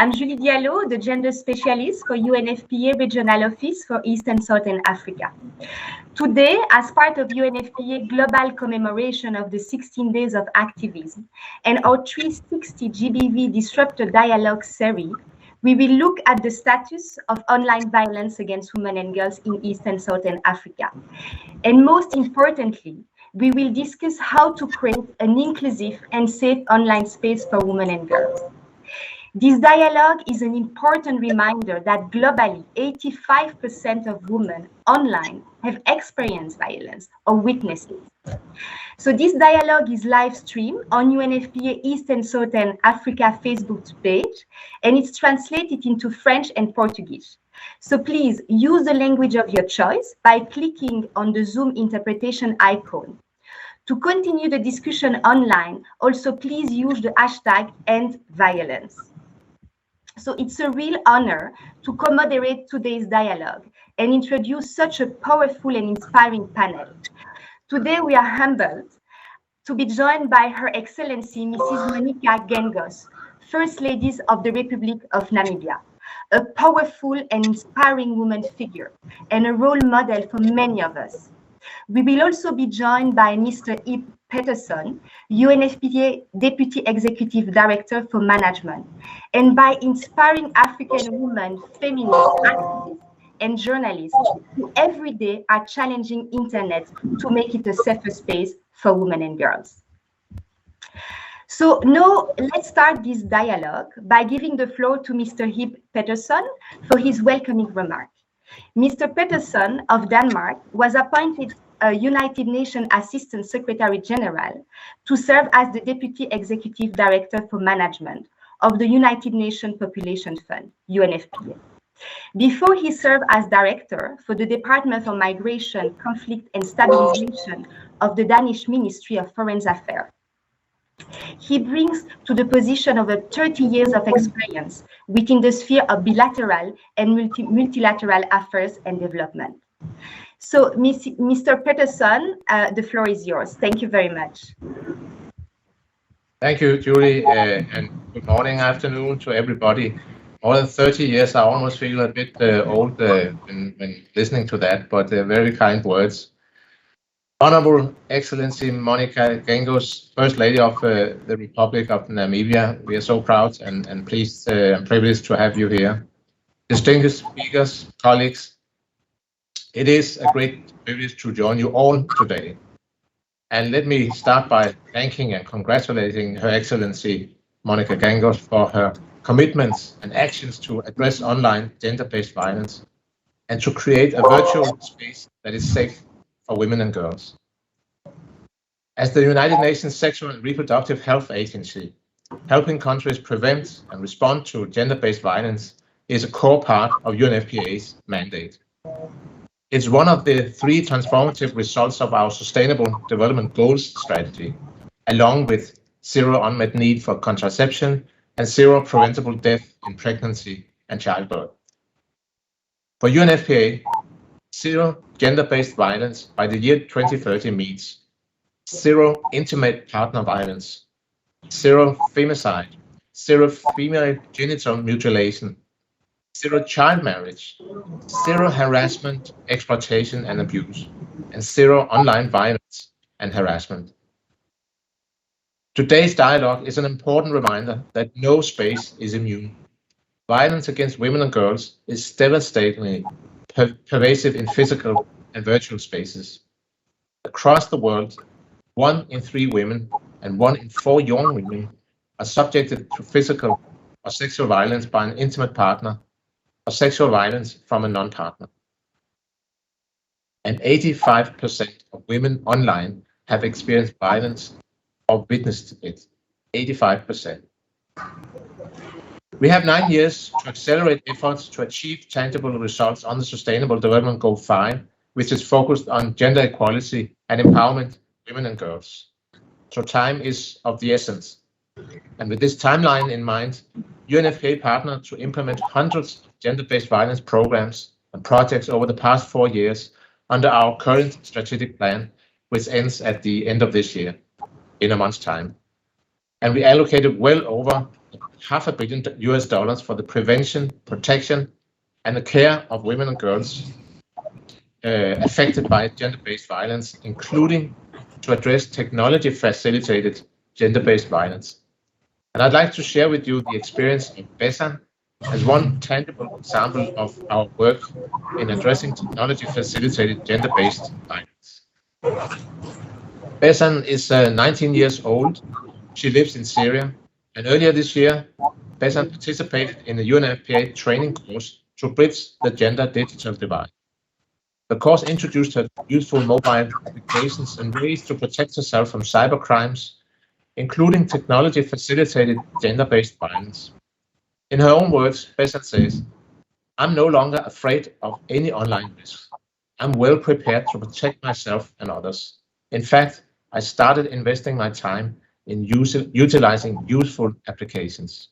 I'm Julie Diallo, the gender specialist for UNFPA Regional Office for East and Southern Africa. Today, as part of UNFPA global commemoration of the 16 Days of Activism and our 360 GBV Disruptor Dialogue series, we will look at the status of online violence against women and girls in East and Southern Africa. And most importantly, we will discuss how to create an inclusive and safe online space for women and girls. This dialogue is an important reminder that globally, 85% of women online have experienced violence or witnessed it. So this dialogue is live streamed on UNFPA East and Southern Africa Facebook page, and it's translated into French and Portuguese. So please use the language of your choice by clicking on the Zoom interpretation icon. To continue the discussion online, also please use the hashtag #EndViolence. So it's a real honor to co-moderate today's dialogue and introduce such a powerful and inspiring panel. Today we are humbled to be joined by Her Excellency Mrs. Monica Gengos, First Lady of the Republic of Namibia, a powerful and inspiring woman figure and a role model for many of us. We will also be joined by Mr. Petersen, UNFPA Deputy Executive Director for Management, and by inspiring African women, feminists, activists, and journalists who every day are challenging internet to make it a safer space for women and girls. So now let's start this dialogue by giving the floor to Mr. Petersen for his welcoming remark. Mr. Petersen of Denmark was appointed a United Nations Assistant Secretary General to serve as the Deputy Executive Director for Management of the United Nations Population Fund, UNFPA. Before he served as Director for the Department for Migration, Conflict and Stabilization of the Danish Ministry of Foreign Affairs. He brings to the position over 30 years of experience within the sphere of bilateral and multilateral affairs and development. So, Mr. Petersen, the floor is yours. Thank you very much. Thank you, Julie, and good morning, afternoon to everybody. More than 30 years, I almost feel a bit old when listening to that, but very kind words. Honorable Excellency Monica Gengos, First Lady of the Republic of Namibia, we are so proud and pleased and privileged to have you here. Distinguished speakers, colleagues, it is a great privilege to join you all today. And let me start by thanking and congratulating Her Excellency Monica Gengos for her commitments and actions to address online gender-based violence and to create a virtual space that is safe for women and girls. As the United Nations Sexual and Reproductive Health Agency, helping countries prevent and respond to gender-based violence is a core part of UNFPA's mandate. It's one of the 3 transformative results of our Sustainable Development Goals strategy, along with zero unmet need for contraception and zero preventable death in pregnancy and childbirth. For UNFPA, zero gender-based violence by the year 2030 means zero intimate partner violence, zero femicide, zero female genital mutilation, zero child marriage, zero harassment, exploitation and abuse, and zero online violence and harassment. Today's dialogue is an important reminder that no space is immune. Violence against women and girls is devastatingly pervasive in physical and virtual spaces. Across the world, 1 in 3 women and 1 in 4 young women are subjected to physical or sexual violence by an intimate partner or sexual violence from a non-partner. And 85% of women online have experienced violence or witnessed it. 85%. We have 9 years to accelerate efforts to achieve tangible results on the Sustainable Development Goal 5, which is focused on gender equality and empowerment of women and girls. So time is of the essence. And with this timeline in mind, UNFPA partnered to implement hundreds of gender-based violence programs and projects over the past 4 years under our current strategic plan, which ends at the end of this year, in a month's time. And we allocated well over $500 billion for the prevention, protection, and the care of women and girls affected by gender-based violence, including to address technology-facilitated gender-based violence. And I'd like to share with you the experience of Petersen as one tangible example of our work in addressing technology-facilitated gender-based violence. Petersen is 19 years old. She lives in Syria, and earlier this year, Petersen participated in the UNFPA training course to bridge the gender-digital divide. The course introduced her to useful mobile applications and ways to protect herself from cyber crimes, including technology-facilitated gender-based violence. In her own words, Petersen says, "I'm no longer afraid of any online risks. I'm well prepared to protect myself and others. In fact, I started investing my time in utilizing useful applications."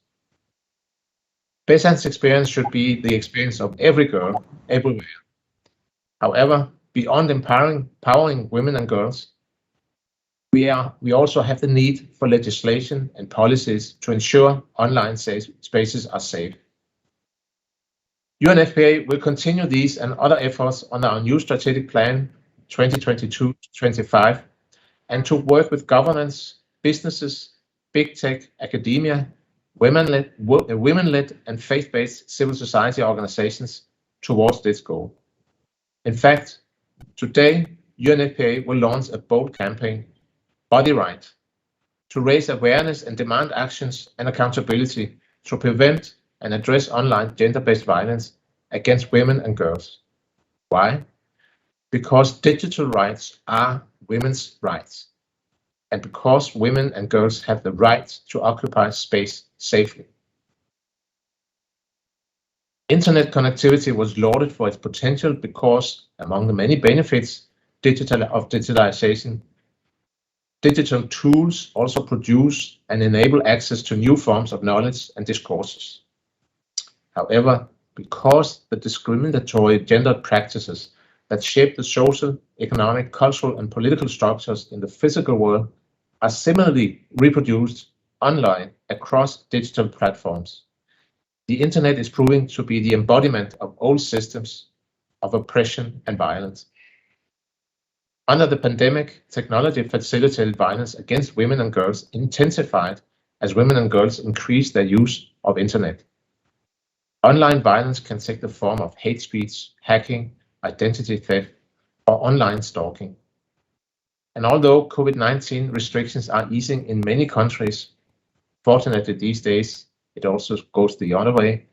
Petersen's experience should be the experience of every girl, everywhere. However, beyond empowering women and girls, we also have the need for legislation and policies to ensure online spaces are safe. UNFPA will continue these and other efforts on our new strategic plan 2022-25 and to work with governments, businesses, big tech, academia, women-led and faith-based civil society organizations towards this goal. In fact, today, UNFPA will launch a bold campaign, Body Right, to raise awareness and demand actions and accountability to prevent and address online gender-based violence against women and girls. Why? Because digital rights are women's rights, and because women and girls have the right to occupy space safely. Internet connectivity was lauded for its potential because, among the many benefits of digitalization, digital tools also produce and enable access to new forms of knowledge and discourses. However, because the discriminatory gendered practices that shape the social, economic, cultural, and political structures in the physical world are similarly reproduced online across digital platforms, the internet is proving to be the embodiment of old systems of oppression and violence. Under the pandemic, technology facilitated violence against women and girls intensified as women and girls increased their use of internet. Online violence can take the form of hate speech, hacking, identity theft, or online stalking. And although COVID-19 restrictions are easing in many countries, fortunately these days it also goes the other way,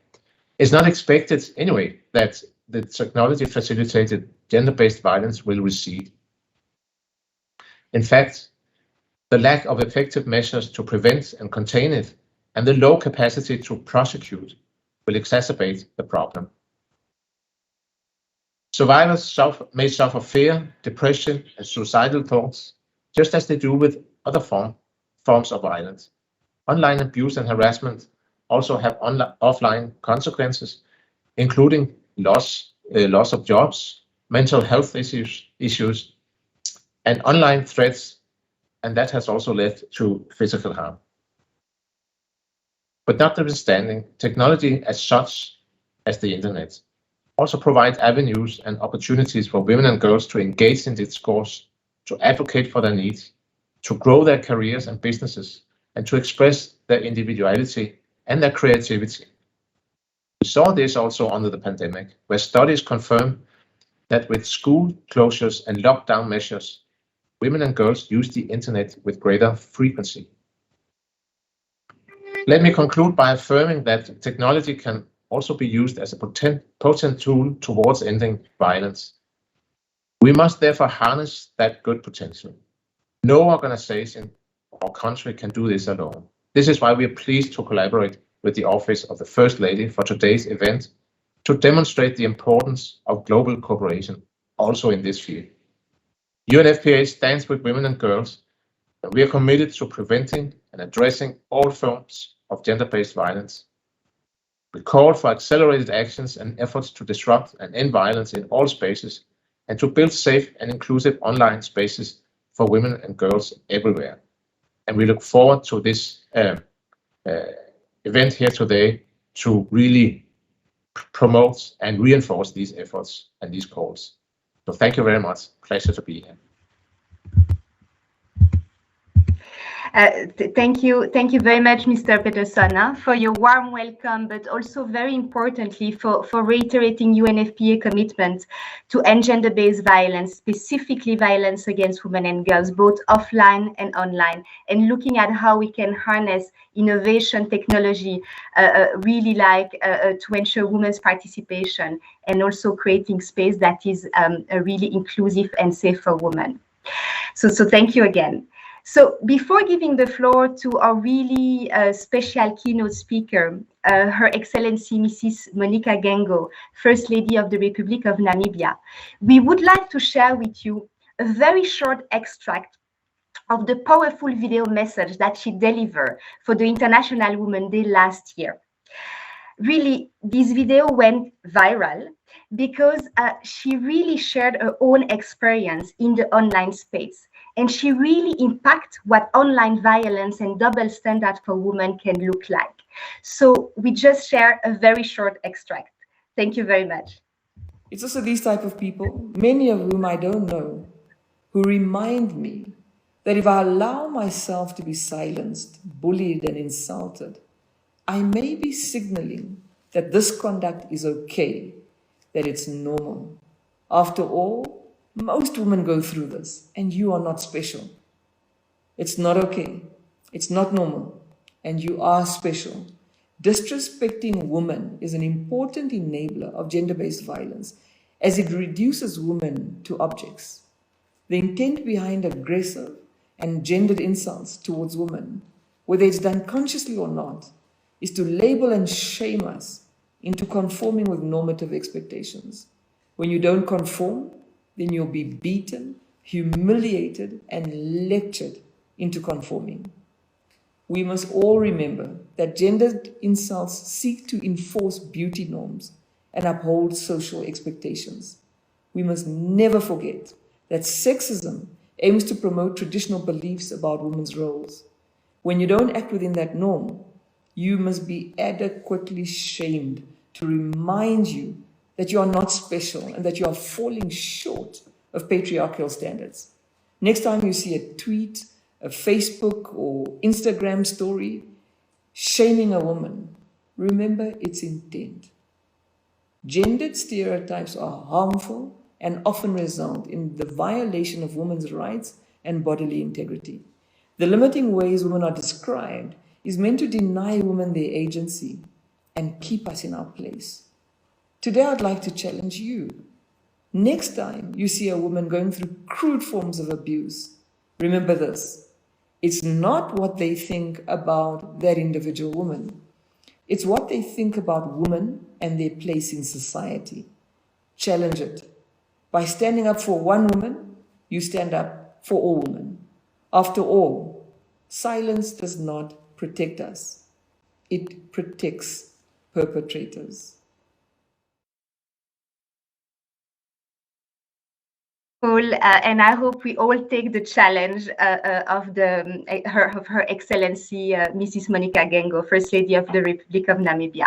it's not expected anyway that the technology facilitated gender-based violence will recede. In fact, the lack of effective measures to prevent and contain it and the low capacity to prosecute will exacerbate the problem. Survivors may suffer fear, depression, and suicidal thoughts, just as they do with other forms of violence. Online abuse and harassment also have offline consequences, including loss of jobs, mental health issues, and online threats, and that has also led to physical harm. But notwithstanding, technology as such as the internet also provides avenues and opportunities for women and girls to engage in discourse, to advocate for their needs, to grow their careers and businesses, and to express their individuality and their creativity. We saw this also under the pandemic, where studies confirm that with school closures and lockdown measures, women and girls use the internet with greater frequency. Let me conclude by affirming that technology can also be used as a potent tool towards ending violence. We must therefore harness that good potential. No organization or country can do this alone. This is why we are pleased to collaborate with the Office of the First Lady for today's event to demonstrate the importance of global cooperation also in this field. UNFPA stands with women and girls, and we are committed to preventing and addressing all forms of gender-based violence. We call for accelerated actions and efforts to disrupt and end violence in all spaces and to build safe and inclusive online spaces for women and girls everywhere. And we look forward to this event here today to really promote and reinforce these efforts and these calls. So thank you very much. Pleasure to be here. Thank you very much, Mr. Petersen, for your warm welcome, but also very importantly for reiterating UNFPA commitment to end gender-based violence, specifically violence against women and girls, both offline and online, and looking at how we can harness innovation, technology, really to ensure women's participation, and also creating space that is really inclusive and safe for women. So thank you again. So before giving the floor to our really special keynote speaker, Her Excellency Mrs. Monica Gengo, First Lady of the Republic of Namibia, we would like to share with you a very short extract of the powerful video message that she delivered for the International Women's Day last year. Really, this video went viral because she really shared her own experience in the online space. And she really impacted what online violence and double standard for women can look like. So we just share a very short extract. Thank you very much. It's also these type of people, many of whom I don't know, who remind me that if I allow myself to be silenced, bullied, and insulted, I may be signaling that this conduct is okay, that it's normal. After all, most women go through this, and you are not special. It's not okay. It's not normal, and you are special. Disrespecting women is an important enabler of gender-based violence, as it reduces women to objects. The intent behind aggressive and gendered insults towards women, whether it's done consciously or not, is to label and shame us into conforming with normative expectations. When you don't conform, then you'll be beaten, humiliated, and lectured into conforming. We must all remember that gendered insults seek to enforce beauty norms and uphold social expectations. We must never forget that sexism aims to promote traditional beliefs about women's roles. When you don't act within that norm, you must be adequately shamed to remind you that you are not special and that you are falling short of patriarchal standards. Next time you see a tweet, a Facebook or Instagram story shaming a woman, remember its intent. Gendered stereotypes are harmful and often result in the violation of women's rights and bodily integrity. The limiting ways women are described is meant to deny women their agency and keep us in our place. Today, I'd like to challenge you. Next time you see a woman going through crude forms of abuse, remember this. It's not what they think about that individual woman. It's what they think about women and their place in society. Challenge it. By standing up for one woman, you stand up for all women. After all, silence does not protect us. It protects perpetrators. And I hope we all take the challenge of Her Excellency Mrs. Monica Gengo, First Lady of the Republic of Namibia.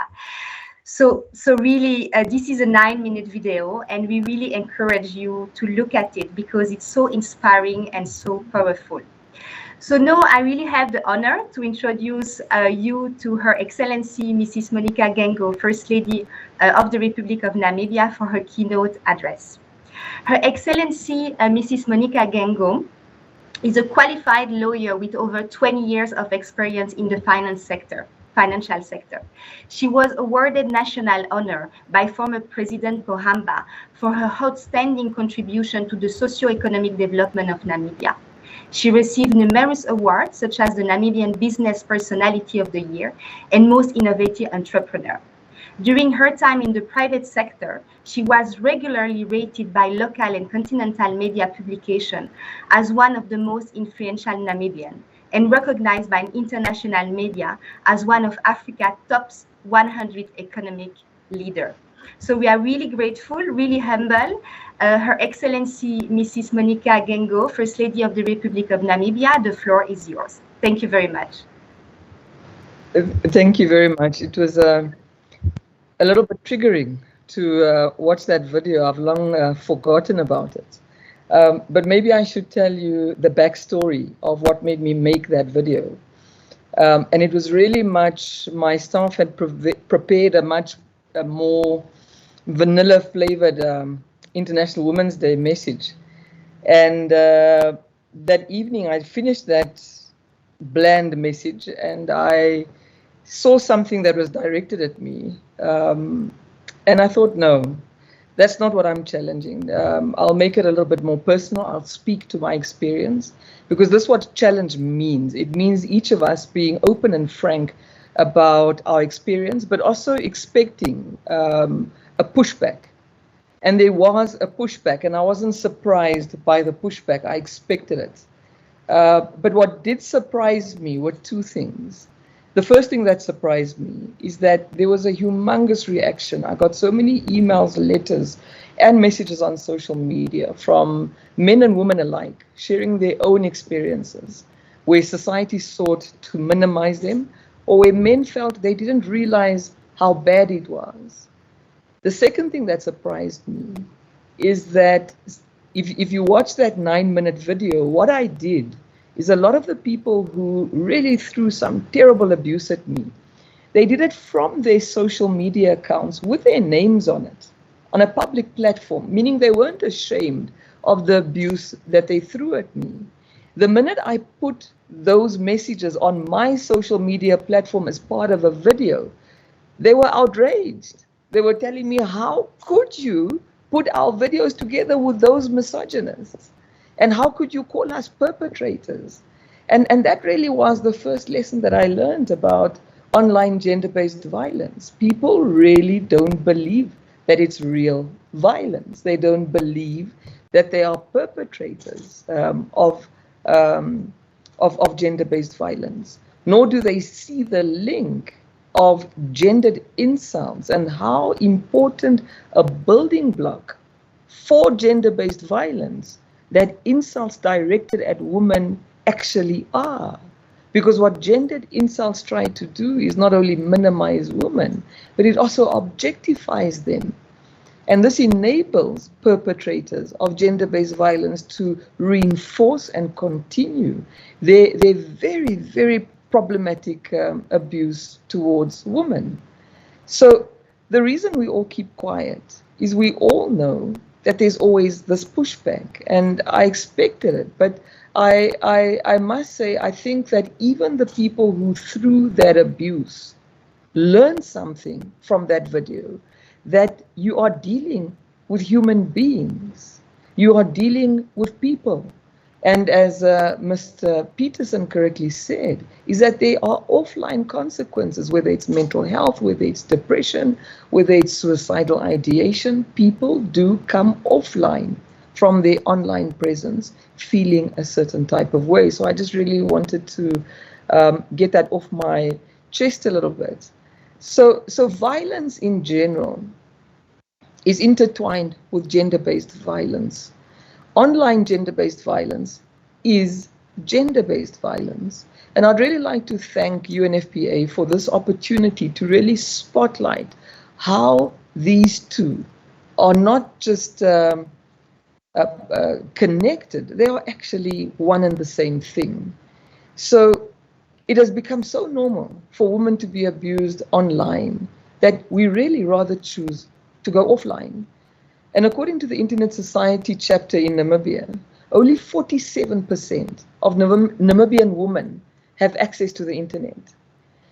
So really, this is a 9-minute video, and we really encourage you to look at it because it's so inspiring and so powerful. So now I really have the honor to introduce you to Her Excellency Mrs. Monica Gengo, First Lady of the Republic of Namibia, for her keynote address. Her Excellency Mrs. Monica Gengo is a qualified lawyer with over 20 years of experience in the financial sector. She was awarded national honor by former President Pohamba for her outstanding contribution to the socio-economic development of Namibia. She received numerous awards such as the Namibian Business Personality of the Year and Most Innovative Entrepreneur. During her time in the private sector, she was regularly rated by local and continental media publications as one of the most influential Namibian and recognized by international media as one of Africa's top 100 economic leaders. So we are really grateful, really humble. Her Excellency Mrs. Monica Gengo, First Lady of the Republic of Namibia, the floor is yours. Thank you very much. Thank you very much. It was a little bit triggering to watch that video. I've long forgotten about it. But maybe I should tell you the backstory of what made me make that video. And it was really much, my staff had prepared a much more vanilla flavored International Women's Day message. And that evening I finished that bland message and I saw something that was directed at me. And I thought, no, that's not what I'm challenging. I'll make it a little bit more personal. I'll speak to my experience, because this is what challenge means. It means each of us being open and frank about our experience, but also expecting a pushback. And there was a pushback, and I wasn't surprised by the pushback. I expected it. But what did surprise me were two things. The first thing that surprised me is that there was a humongous reaction. I got so many emails, letters, and messages on social media from men and women alike, sharing their own experiences, where society sought to minimize them, or where men felt they didn't realize how bad it was. The second thing that surprised me is that if you watch that 9-minute video, what I did is a lot of the people who really threw some terrible abuse at me, they did it from their social media accounts with their names on it, on a public platform, meaning they weren't ashamed of the abuse that they threw at me. The minute I put those messages on my social media platform as part of a video, they were outraged. They were telling me, how could you put our videos together with those misogynists? And how could you call us perpetrators? And that really was the first lesson that I learned about online gender-based violence. People really don't believe that it's real violence. They don't believe that they are perpetrators of gender-based violence, nor do they see the link of gendered insults and how important a building block for gender-based violence that insults directed at women actually are. Because what gendered insults try to do is not only minimize women, but it also objectifies them. And this enables perpetrators of gender-based violence to reinforce and continue their very, very problematic abuse towards women. So the reason we all keep quiet is we all know that there's always this pushback, and I expected it. But I must say, I think that even the people who threw that abuse learned something from that video, that you are dealing with human beings, you are dealing with people. And as Mr. Petersen correctly said, is that there are offline consequences, whether it's mental health, whether it's depression, whether it's suicidal ideation. People do come offline from their online presence feeling a certain type of way. So I just really wanted to get that off my chest a little bit. So violence in general is intertwined with gender-based violence. Online gender-based violence is gender-based violence. And I'd really like to thank UNFPA for this opportunity to really spotlight how these two are not just connected, they are actually one and the same thing. So it has become so normal for women to be abused online that we really rather choose to go offline. And according to the Internet Society chapter in Namibia, only 47% of Namibian women have access to the internet.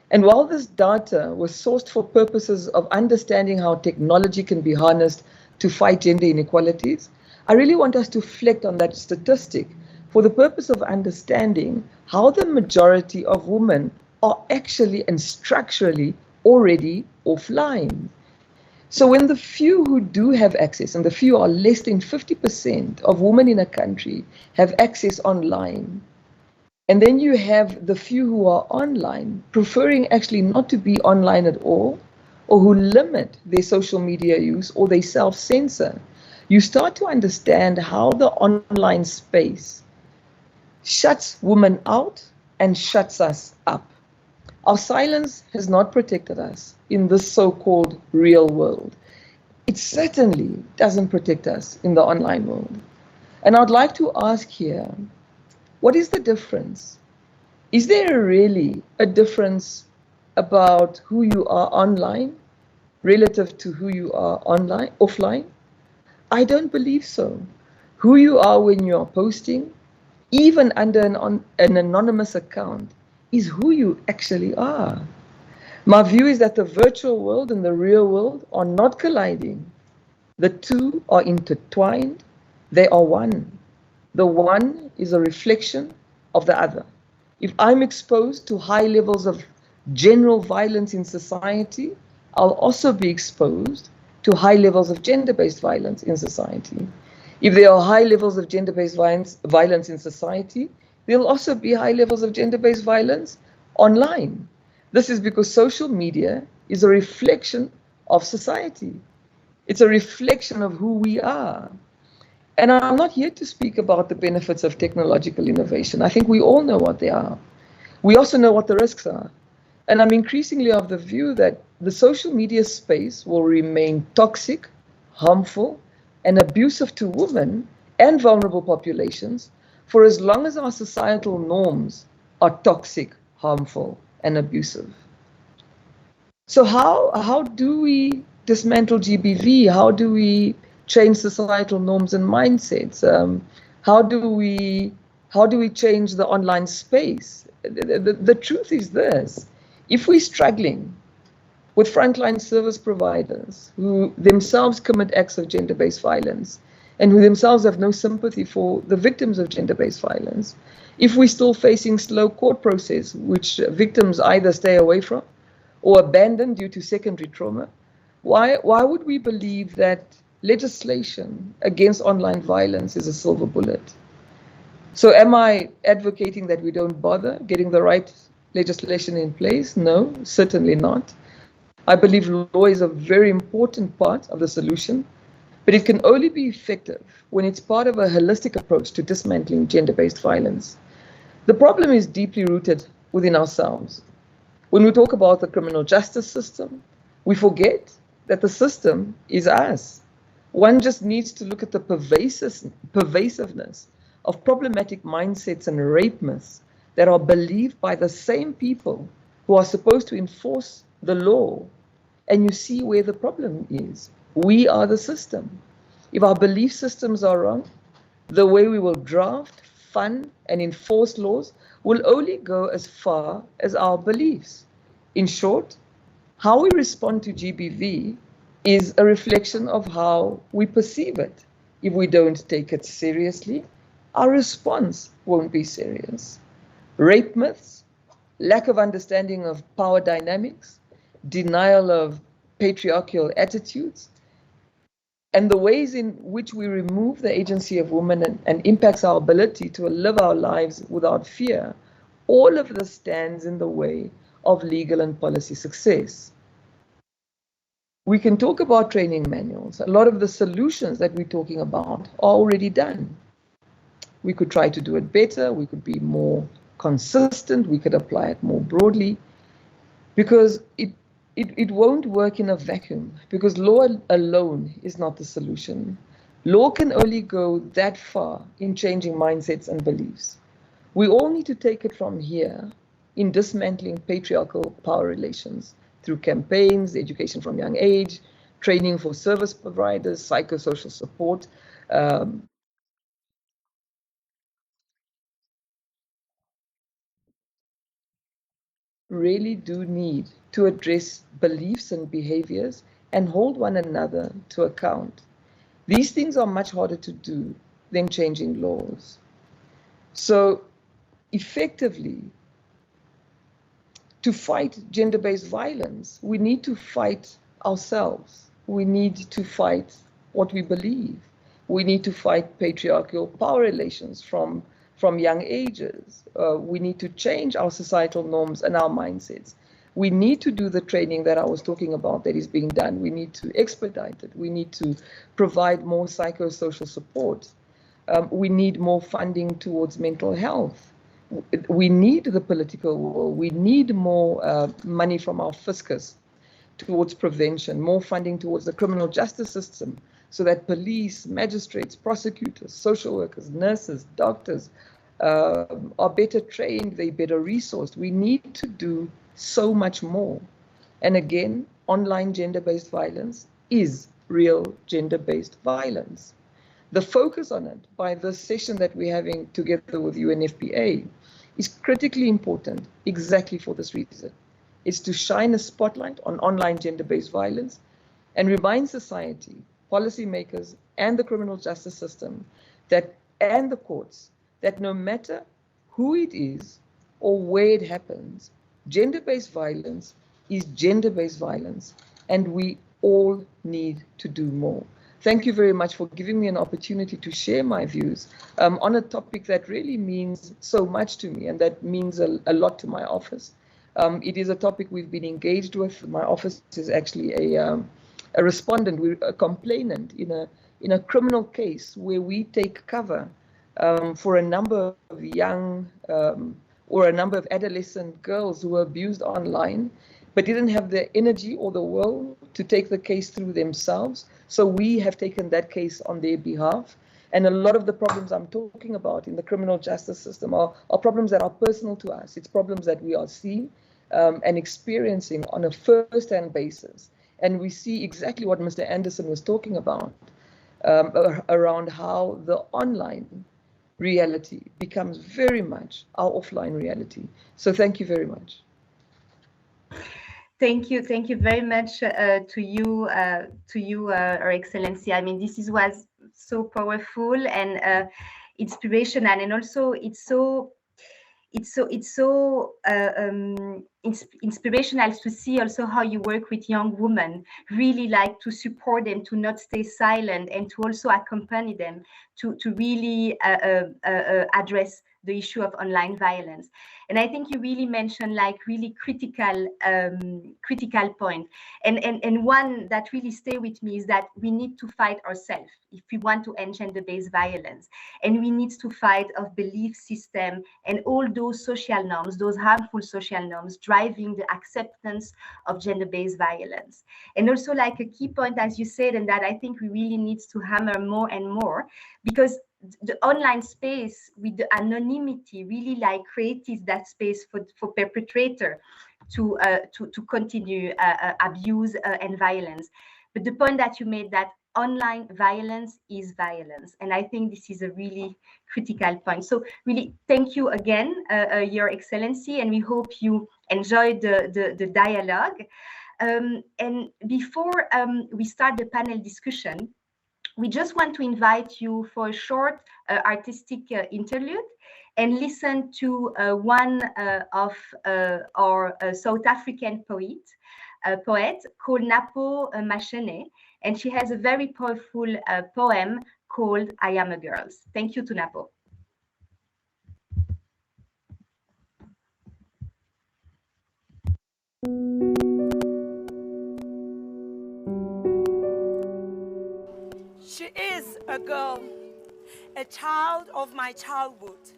And while this data was sourced for purposes of understanding how technology can be harnessed to fight gender inequalities, I really want us to reflect on that statistic for the purpose of understanding how the majority of women are actually and structurally already offline. So when the few who do have access, and the few are less than 50% of women in a country have access online, and then you have the few who are online preferring actually not to be online at all, or who limit their social media use, or they self-censor, you start to understand how the online space shuts women out and shuts us up. Our silence has not protected us in this so-called real world. It certainly doesn't protect us in the online world. And I'd like to ask here, what is the difference? Is there really a difference about who you are online relative to who you are offline? I don't believe so. Who you are when you are posting, even under an anonymous account, is who you actually are. My view is that the virtual world and the real world are not colliding. The two are intertwined. They are one. The one is a reflection of the other. If I'm exposed to high levels of general violence in society, I'll also be exposed to high levels of gender-based violence in society. If there are high levels of gender-based violence in society, there'll also be high levels of gender-based violence online. This is because social media is a reflection of society. It's a reflection of who we are. And I'm not here to speak about the benefits of technological innovation. I think we all know what they are. We also know what the risks are. And I'm increasingly of the view that the social media space will remain toxic, harmful, and abusive to women and vulnerable populations for as long as our societal norms are toxic, harmful, and abusive. So how do we dismantle GBV? How do we change societal norms and mindsets? How do we change the online space? The truth is this: if we're struggling with frontline service providers who themselves commit acts of gender-based violence and who themselves have no sympathy for the victims of gender-based violence, if we're still facing slow court process, which victims either stay away from or abandon due to secondary trauma, why would we believe that legislation against online violence is a silver bullet? So am I advocating that we don't bother getting the right legislation in place? No, certainly not. I believe law is a very important part of the solution, but it can only be effective when it's part of a holistic approach to dismantling gender-based violence. The problem is deeply rooted within ourselves. When we talk about the criminal justice system, we forget that the system is us. One just needs to look at the pervasiveness of problematic mindsets and rape myths that are believed by the same people who are supposed to enforce the law. And you see where the problem is. We are the system. If our belief systems are wrong, the way we will draft, fund, and enforce laws will only go as far as our beliefs. In short, how we respond to GBV is a reflection of how we perceive it. If we don't take it seriously, our response won't be serious. Rape myths, lack of understanding of power dynamics, denial of patriarchal attitudes, and the ways in which we remove the agency of women and impacts our ability to live our lives without fear, all of this stands in the way of legal and policy success. We can talk about training manuals. A lot of the solutions that we're talking about are already done. We could try to do it better. We could be more consistent. We could apply it more broadly, because it won't work in a vacuum, because law alone is not the solution. Law can only go that far in changing mindsets and beliefs. We all need to take it from here in dismantling patriarchal power relations through campaigns, education from young age, training for service providers, psychosocial support. Really do need to address beliefs and behaviors and hold one another to account. These things are much harder to do than changing laws. So effectively, to fight gender-based violence, we need to fight ourselves. We need to fight what we believe. We need to fight patriarchal power relations from young ages. We need to change our societal norms and our mindsets. We need to do the training that I was talking about that is being done. We need to expedite it. We need to provide more psychosocial support. We need more funding towards mental health. we need the political will. We need more money from our fiscus towards prevention, more funding towards the criminal justice system, so that police, magistrates, prosecutors, social workers, nurses, doctors are better trained, they're better resourced. We need to do so much more. And again, online gender-based violence is real gender-based violence. The focus on it by this session that we're having together with UNFPA is critically important exactly for this reason. It's to shine a spotlight on online gender-based violence and remind society, policymakers, and the criminal justice system and the courts that no matter who it is or where it happens, gender-based violence is gender-based violence, and we all need to do more. Thank you very much for giving me an opportunity to share my views on a topic that really means so much to me and that means a lot to my office. It is a topic we've been engaged with. My office is actually a respondent, a complainant in a criminal case where we take cover for a number of young or a number of adolescent girls who were abused online, but didn't have the energy or the will to take the case through themselves. So we have taken that case on their behalf. And a lot of the problems I'm talking about in the criminal justice system are problems that are personal to us. It's problems that we are seeing and experiencing on a first-hand basis. And we see exactly what Mr. Anderson was talking about around how the online reality becomes very much our offline reality. So thank you very much. Thank you very much to you, Her Excellency. I mean, this was so powerful and inspirational, and also it's so inspirational to see also how you work with young women, really like to support them, to not stay silent, and to also accompany them to really address the issue of online violence. And I think you really mentioned like really critical point. And one that really stay with me is that we need to fight ourselves if we want to end gender-based violence. And we need to fight of belief system and all those social norms, those harmful social norms driving the acceptance of gender-based violence. And also like a key point, as you said, and that I think we really need to hammer more and more, because the online space with the anonymity really like creates that space for perpetrator to continue abuse and violence. But the point that you made, that online violence is violence, and I think this is a really critical point. So really thank you again, Your Excellency, and we hope you enjoyed the dialogue. And before we start the panel discussion, we just want to invite you for a short artistic interlude and listen to one of our South African poet called Napo Mashene, and she has a very powerful poem called I Am a Girl. Thank you to Napo. She is a girl, a child of my childhood,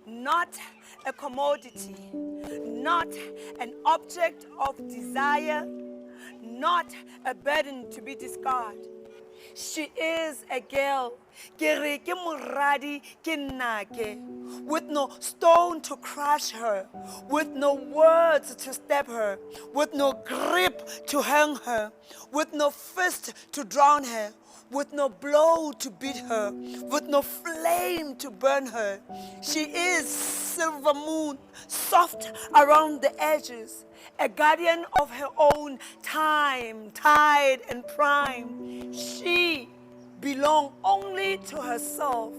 not a commodity, not an object of desire, not a burden to be discarded. She is a girl, with no stone to crush her, with no words to stab her, with no grip to hang her, with no fist to drown her, with no blow to beat her, with no flame to burn her. She is silver moon, soft around the edges, a guardian of her own time, tide, and prime. She belongs only to herself.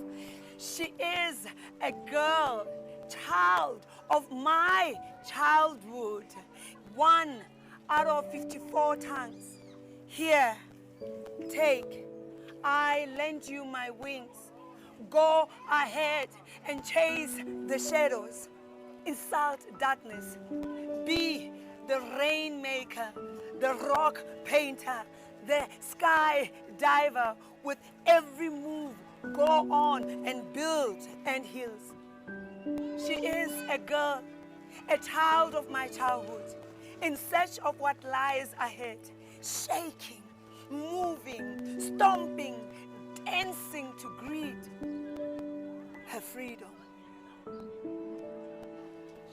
She is a girl, child of my childhood, one out of 54 tongues. Here, take. I lend you my wings. Go ahead and chase the shadows. Insult darkness. Be the rainmaker, the rock painter, the sky diver. With every move, go on and build and heal. She is a girl, a child of my childhood, in search of what lies ahead, shaking, moving, stomping, dancing to greet her freedom.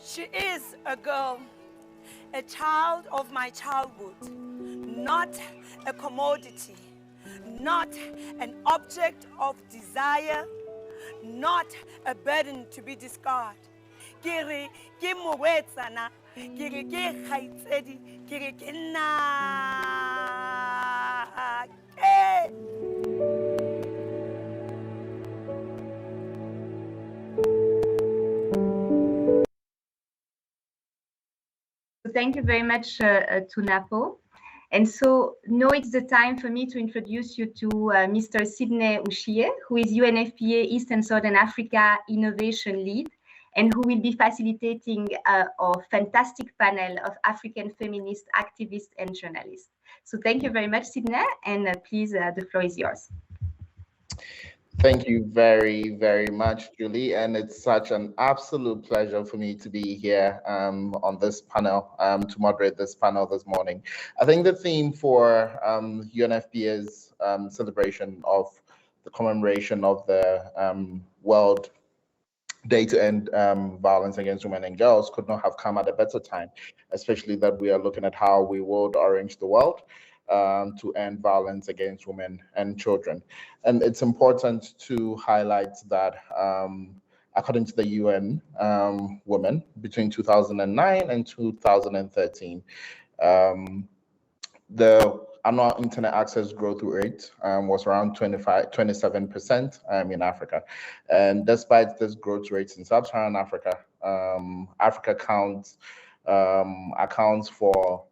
She is a girl, a child of my childhood, not a commodity, not an object of desire, not a burden to be discarded. Ke re ke morwetsana, ke re ke kgaitsedi, ke re ke nake. Thank you very much to Napo. And so now it's the time for me to introduce you to Mr. Sydney Ushie, who is UNFPA East and Southern Africa Innovation Lead, and who will be facilitating our fantastic panel of African feminist activists and journalists. So thank you very much, Sydney, and please, the floor is yours. Thank you very, very much, Julie. And it's such an absolute pleasure for me to be here on this panel, to moderate this panel this morning. I think the theme for UNFPA's celebration of the commemoration of the World Day to End Violence Against Women and Girls could not have come at a better time, especially that we are looking at how we would orange the world to end violence against women and children. And it's important to highlight that according to the UN Women, between 2009 and 2013, the annual internet access growth rate was around 27% in Africa. And despite this growth rate in sub-Saharan Africa, Africa accounts for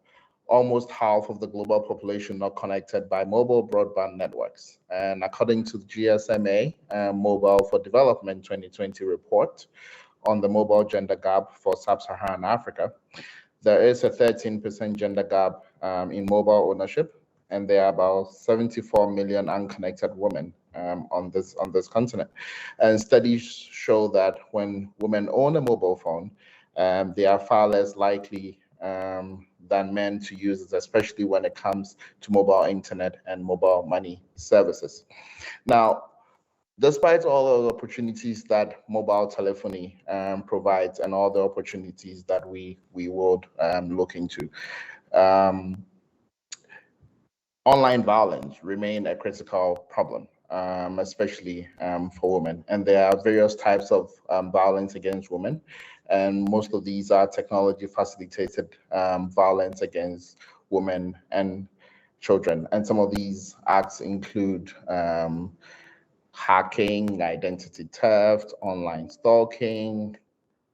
almost half of the global population not connected by mobile broadband networks. And according to the GSMA Mobile for Development 2020 report on the mobile gender gap for sub-Saharan Africa, there is a 13% gender gap in mobile ownership, and there are about 74 million unconnected women on this continent. And studies show that when women own a mobile phone, they are far less likely than men to use it, especially when it comes to mobile internet and mobile money services. Now, despite all the opportunities that mobile telephony provides and all the opportunities that we would look into, online violence remain a critical problem, especially for women. And there are various types of violence against women. And most of these are technology facilitated violence against women and children. And some of these acts include hacking, identity theft, online stalking,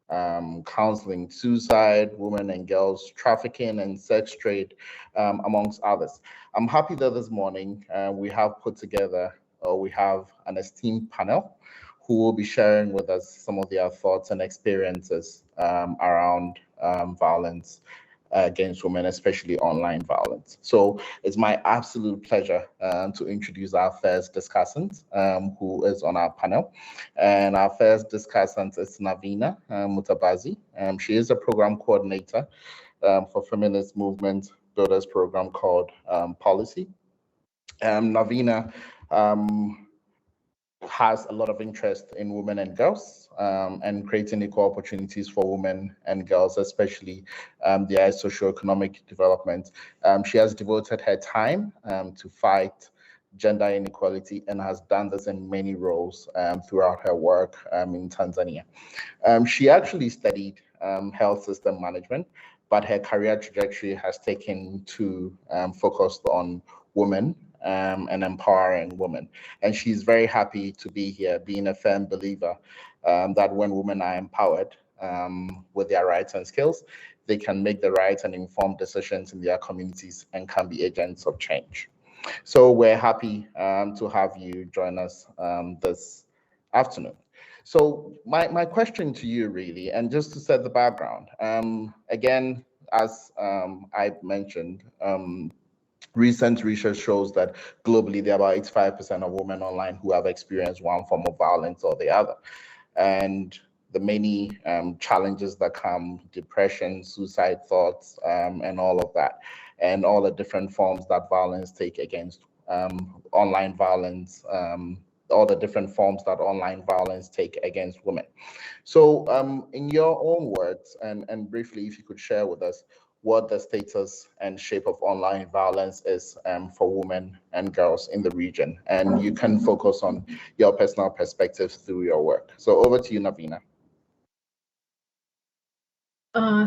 counseling suicide, women and girls trafficking, and sex trade, amongst others. I'm happy that this morning we have an esteemed panel who will be sharing with us some of their thoughts and experiences around violence against women, especially online violence. So it's my absolute pleasure to introduce our first discussant who is on our panel. And our first discussant is Navina Mutabazi. She is a program coordinator for Feminist Movement Builders program called Policy. Navina has a lot of interest in women and girls and creating equal opportunities for women and girls, especially their socioeconomic development. She has devoted her time to fight gender inequality and has done this in many roles throughout her work in Tanzania. She actually studied health system management, but her career trajectory has taken to focus on women and empowering women. And she's very happy to be here, being a firm believer that when women are empowered with their rights and skills, they can make the right and informed decisions in their communities and can be agents of change. So we're happy to have you join us this afternoon. So my question to you really, and just to set the background, again, as I mentioned, recent research shows that globally there are about 85% of women online who have experienced one form of violence or the other. And the many challenges that come, depression, suicide thoughts, and all of that, and all the different forms that violence take against online violence, all the different forms that online violence take against women. So in your own words, and briefly, if you could share with us what the status and shape of online violence is for women and girls in the region. And you can focus on your personal perspective through your work. So over to you, Navina.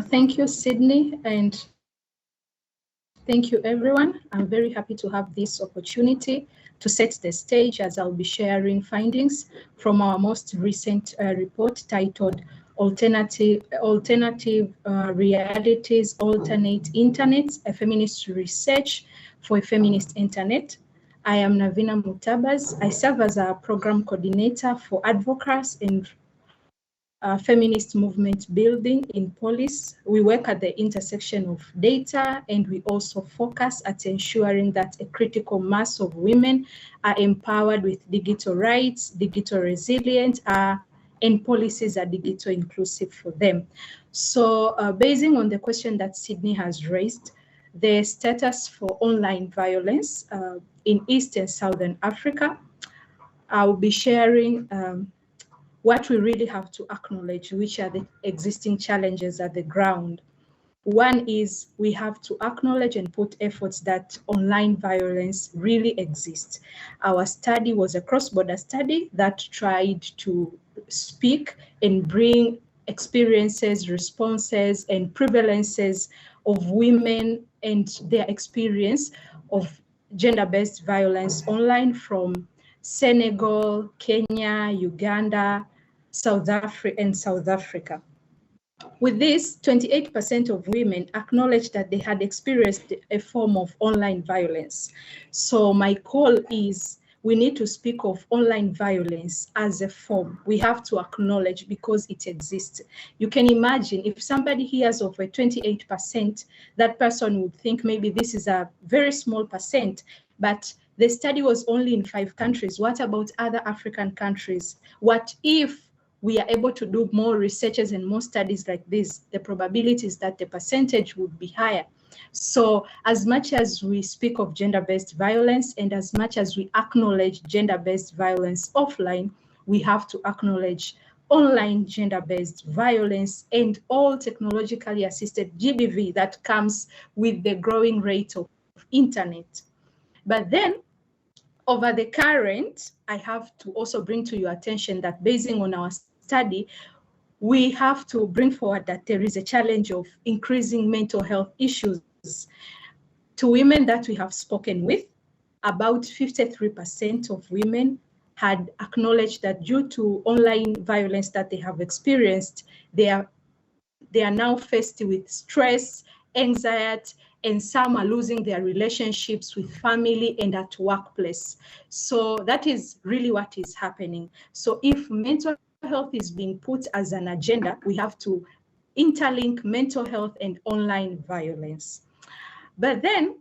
Thank you, Sydney, and thank you, everyone. I'm very happy to have this opportunity to set the stage as I'll be sharing findings from our most recent report titled Alternative Realities, Alternate Internets, a Feminist Research for a Feminist Internet. I am Navina Mutabas. I serve as a program coordinator for advocacy and feminist movement building in police. We work at the intersection of data, and we also focus at ensuring that a critical mass of women are empowered with digital rights, digital resilience, and policies are digital inclusive for them. So basing on the question that Sydney has raised, the status for online violence in East and Southern Africa, I'll be sharing what we really have to acknowledge, which are the existing challenges at the ground. One is we have to acknowledge and put efforts that online violence really exists. Our study was a cross-border study that tried to speak and bring experiences, responses, and prevalences of women and their experience of gender-based violence online from Senegal, Kenya, Uganda, South Africa. With this, 28% of women acknowledged that they had experienced a form of online violence. So my call is we need to speak of online violence as a form. We have to acknowledge because it exists. You can imagine if somebody hears of a 28%, that person would think maybe this is a very small percent, but the study was only in 5 countries. What about other African countries? What if we are able to do more researches and more studies like this? The probability is that the percentage would be higher. So as much as we speak of gender-based violence and as much as we acknowledge gender-based violence offline, we have to acknowledge online gender-based violence and all technologically assisted GBV that comes with the growing rate of internet. But then over the current, I have to also bring to your attention that basing on our study, we have to bring forward that there is a challenge of increasing mental health issues. To women that we have spoken with, about 53% of women had acknowledged that due to online violence that they have experienced, they are now faced with stress, anxiety, and some are losing their relationships with family and at workplace. So that is really what is happening. So if mental health is being put as an agenda, we have to interlink mental health and online violence. But then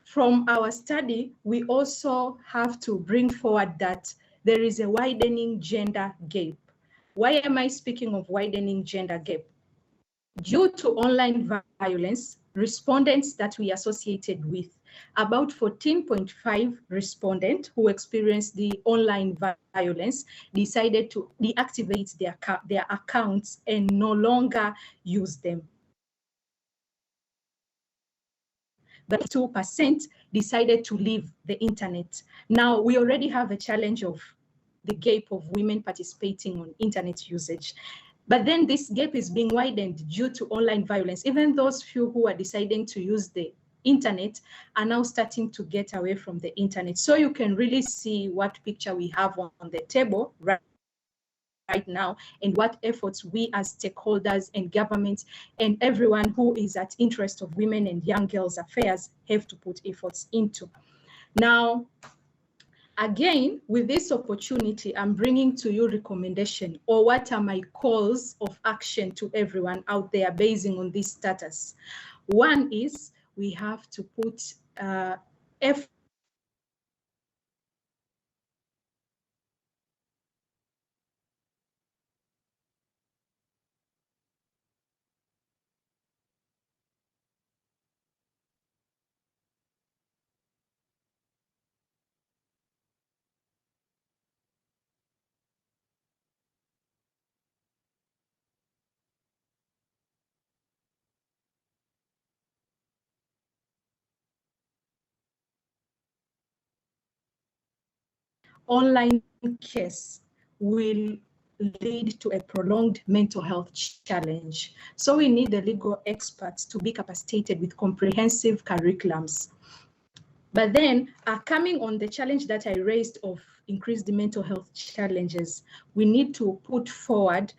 from our study, we also have to bring forward that there is a widening gender gap. Why am I speaking of widening gender gap? Due to online violence, respondents that we associated with, about 14.5 respondents who experienced the online violence decided to deactivate their accounts and no longer use them. But 2% decided to leave the internet. Now, we already have a challenge of the gap of women participating on internet usage. But then this gap is being widened due to online violence. Even those few who are deciding to use the internet are now starting to get away from the internet. So you can really see what picture we have on the table right now and what efforts we as stakeholders and governments and everyone who is at interest of women and young girls affairs have to put efforts into. Now, again, with this opportunity, I'm bringing to you recommendation or what are my calls of action to everyone out there basing on this status. One is we have to put effort online case will lead to a prolonged mental health challenge. So we need the legal experts to be capacitated with comprehensive curriculums. But then, coming on the challenge that I raised of increased mental health challenges, we need to put forward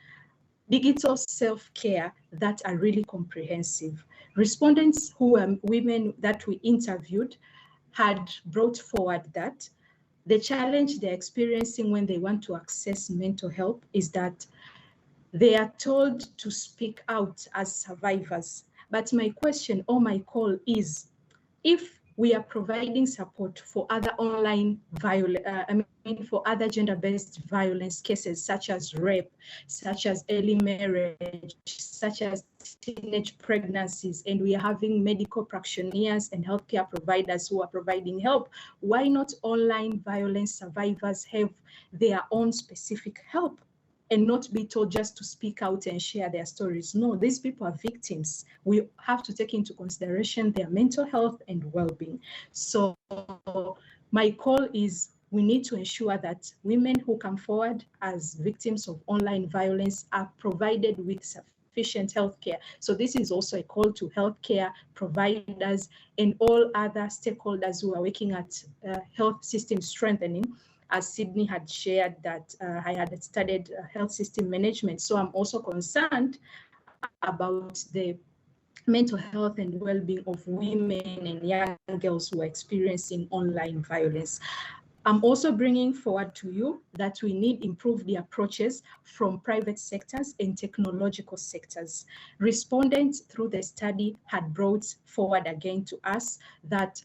digital self-care that are really comprehensive. Respondents who are women that we interviewed had brought forward that the challenge they're experiencing when they want to access mental health is that they are told to speak out as survivors. But my question or my call is, if we are providing support for other for other gender-based violence cases, such as rape, such as early marriage, such as teenage pregnancies, and we are having medical practitioners and healthcare providers who are providing help, why not online violence survivors have their own specific help and not be told just to speak out and share their stories? No, these people are victims. We have to take into consideration their mental health and well-being. So my call is, we need to ensure that women who come forward as victims of online violence are provided with sufficient healthcare. So this is also a call to healthcare providers and all other stakeholders who are working at health system strengthening. As Sydney had shared that I had studied health system management. So I'm also concerned about the mental health and well-being of women and young girls who are experiencing online violence. I'm also bringing forward to you that we need improved approaches from private sectors and technological sectors. Respondents through the study had brought forward again to us that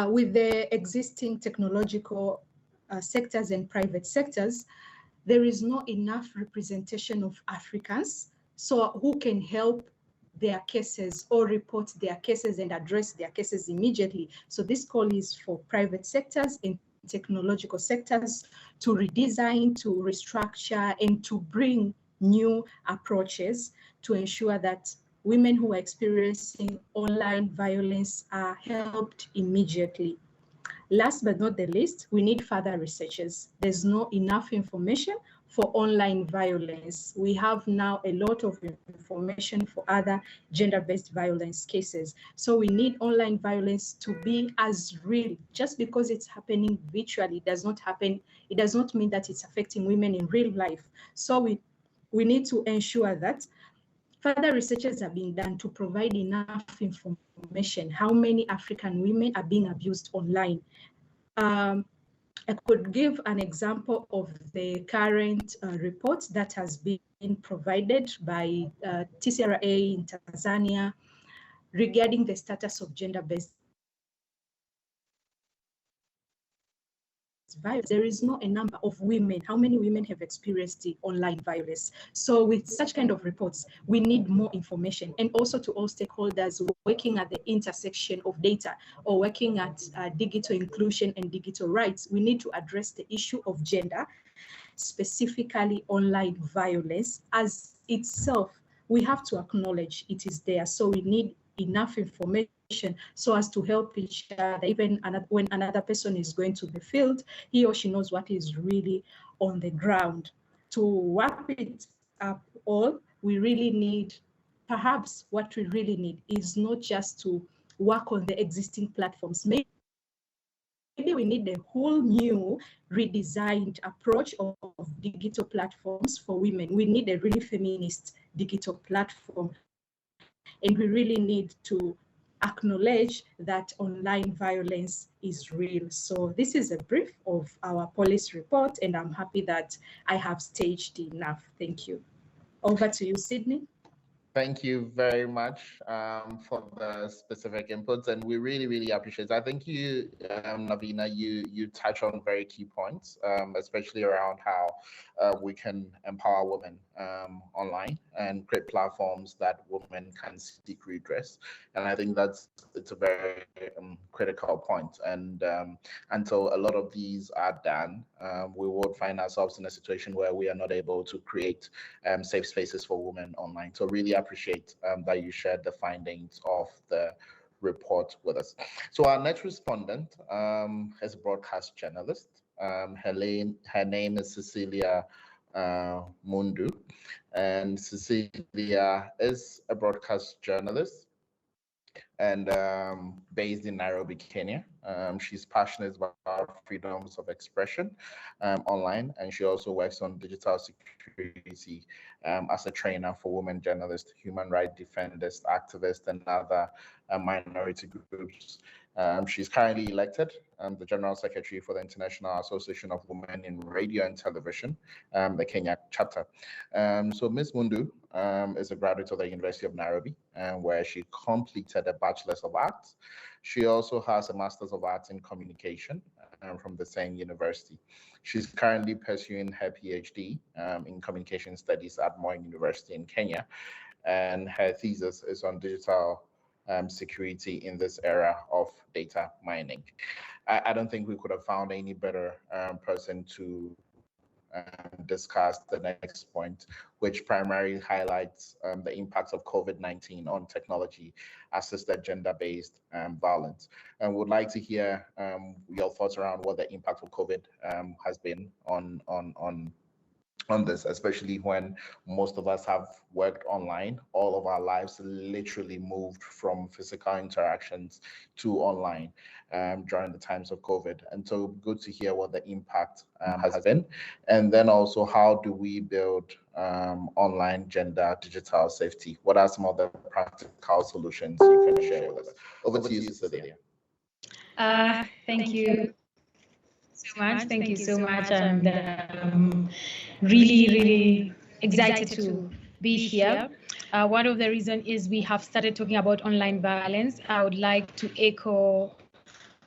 with the existing technological sectors and private sectors, there is not enough representation of Africans, so who can help their cases or report their cases and address their cases immediately. So this call is for private sectors and technological sectors to redesign, to restructure, and to bring new approaches to ensure that women who are experiencing online violence are helped immediately. Last but not the least, we need further researches. There's not enough information for online violence. We have now a lot of information for other gender-based violence cases. So we need online violence to be as real. Just because it's happening virtually does not mean that it's affecting women in real life. So we need to ensure that further researches are being done to provide enough information. How many African women are being abused online? I could give an example of the current report that has been provided by TCRA in Tanzania regarding the status of gender-based violence. There is not a number of women, how many women have experienced the online violence. So with such kind of reports, we need more information, and also to all stakeholders working at the intersection of data or working at digital inclusion and digital rights. We need to address the issue of gender, specifically online violence as itself. We have to acknowledge it is there. So we need enough information so as to help each other. Even when another person is going to the field, he or she knows what is really on the ground. To wrap it up all, we really need, perhaps what we really need is not just to work on the existing platforms. Maybe we need a whole new redesigned approach of digital platforms for women. We need a really feminist digital platform. And we really need to acknowledge that online violence is real. So this is a brief of our policy report, and I'm happy that I have staged enough. Thank you. Over to you, Sydney. Thank you very much for the specific inputs, and we really, really appreciate it. I think you, Navina, you touch on very key points, especially around how we can empower women online and create platforms that women can seek redress. And I think it's a very critical point. And until a lot of these are done, we will find ourselves in a situation where we are not able to create safe spaces for women online. So really appreciate that you shared the findings of the report with us. So our next respondent is a broadcast journalist. Her name is Cecilia Mundu, and Cecilia is a broadcast journalist and based in Nairobi, Kenya. She's passionate about freedoms of expression online, and she also works on digital security as a trainer for women journalists, human rights defenders, activists, and other minority groups. She's currently elected the General Secretary for the International Association of Women in Radio and Television, the Kenya chapter. So Ms. Mundu is a graduate of the University of Nairobi, where she completed a Bachelor's of Arts. She also has a Master's of Arts in Communication from the same university. She's currently pursuing her PhD in Communication Studies at Moi University in Kenya, and her thesis is on digital security in this era of data mining. I don't think we could have found any better person to discuss the next point, which primarily highlights the impacts of COVID-19 on technology-assisted gender-based violence. And would like to hear your thoughts around what the impact of COVID has been on this, especially when most of us have worked online. All of our lives literally moved from physical interactions to online during the times of COVID. And so good to hear what the impact has been. And then also, how do we build online gender digital safety? What are some of the practical solutions you can share with us? Over to you, Cecilia. Thank you so much. Thank you so much. And really excited to be here. One of the reasons is we have started talking about online violence. I would like to echo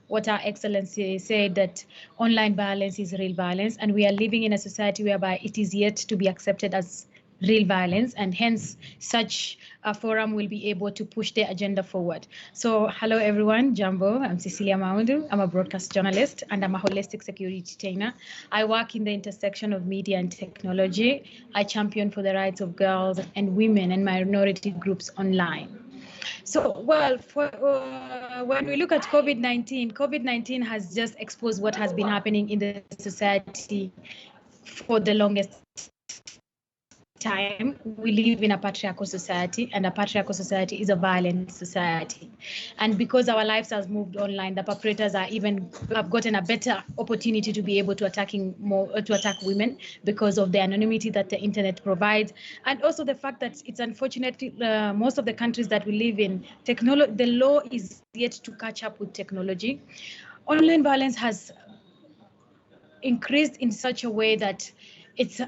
what Our Excellency said, that online violence is real violence, and we are living in a society whereby it is yet to be accepted as real violence, and hence such a forum will be able to push their agenda forward. So hello everyone, Jambo, I'm Cecilia Maundu. I'm a broadcast journalist and I'm a holistic security trainer. I work in the intersection of media and technology. I champion for the rights of girls and women and minority groups online. So, well, when we look at COVID-19, COVID-19 has just exposed what has been happening in the society for the longest time. We live in a patriarchal society, and a patriarchal society is a violent society. And because our lives has moved online, the perpetrators have gotten a better opportunity to be able to attack women because of the anonymity that the internet provides, and also the fact that it's unfortunate most of the countries that we live in, the law is yet to catch up with technology. Online violence has increased in such a way that it's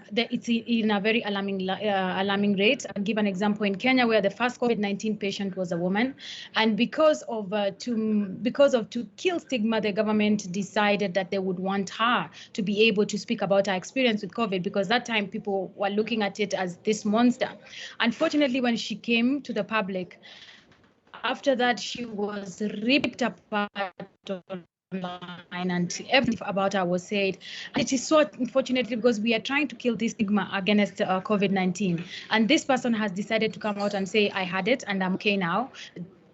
in a very alarming rate. I'll give an example in Kenya, where the first COVID-19 patient was a woman, and because of to kill stigma, the government decided that they would want her to be able to speak about her experience with COVID, because that time people were looking at it as this monster. Unfortunately, when she came to the public, after that she was ripped apart online, and everything about her was said. And it is so unfortunate because we are trying to kill this stigma against COVID-19. And this person has decided to come out and say, I had it and I'm okay now.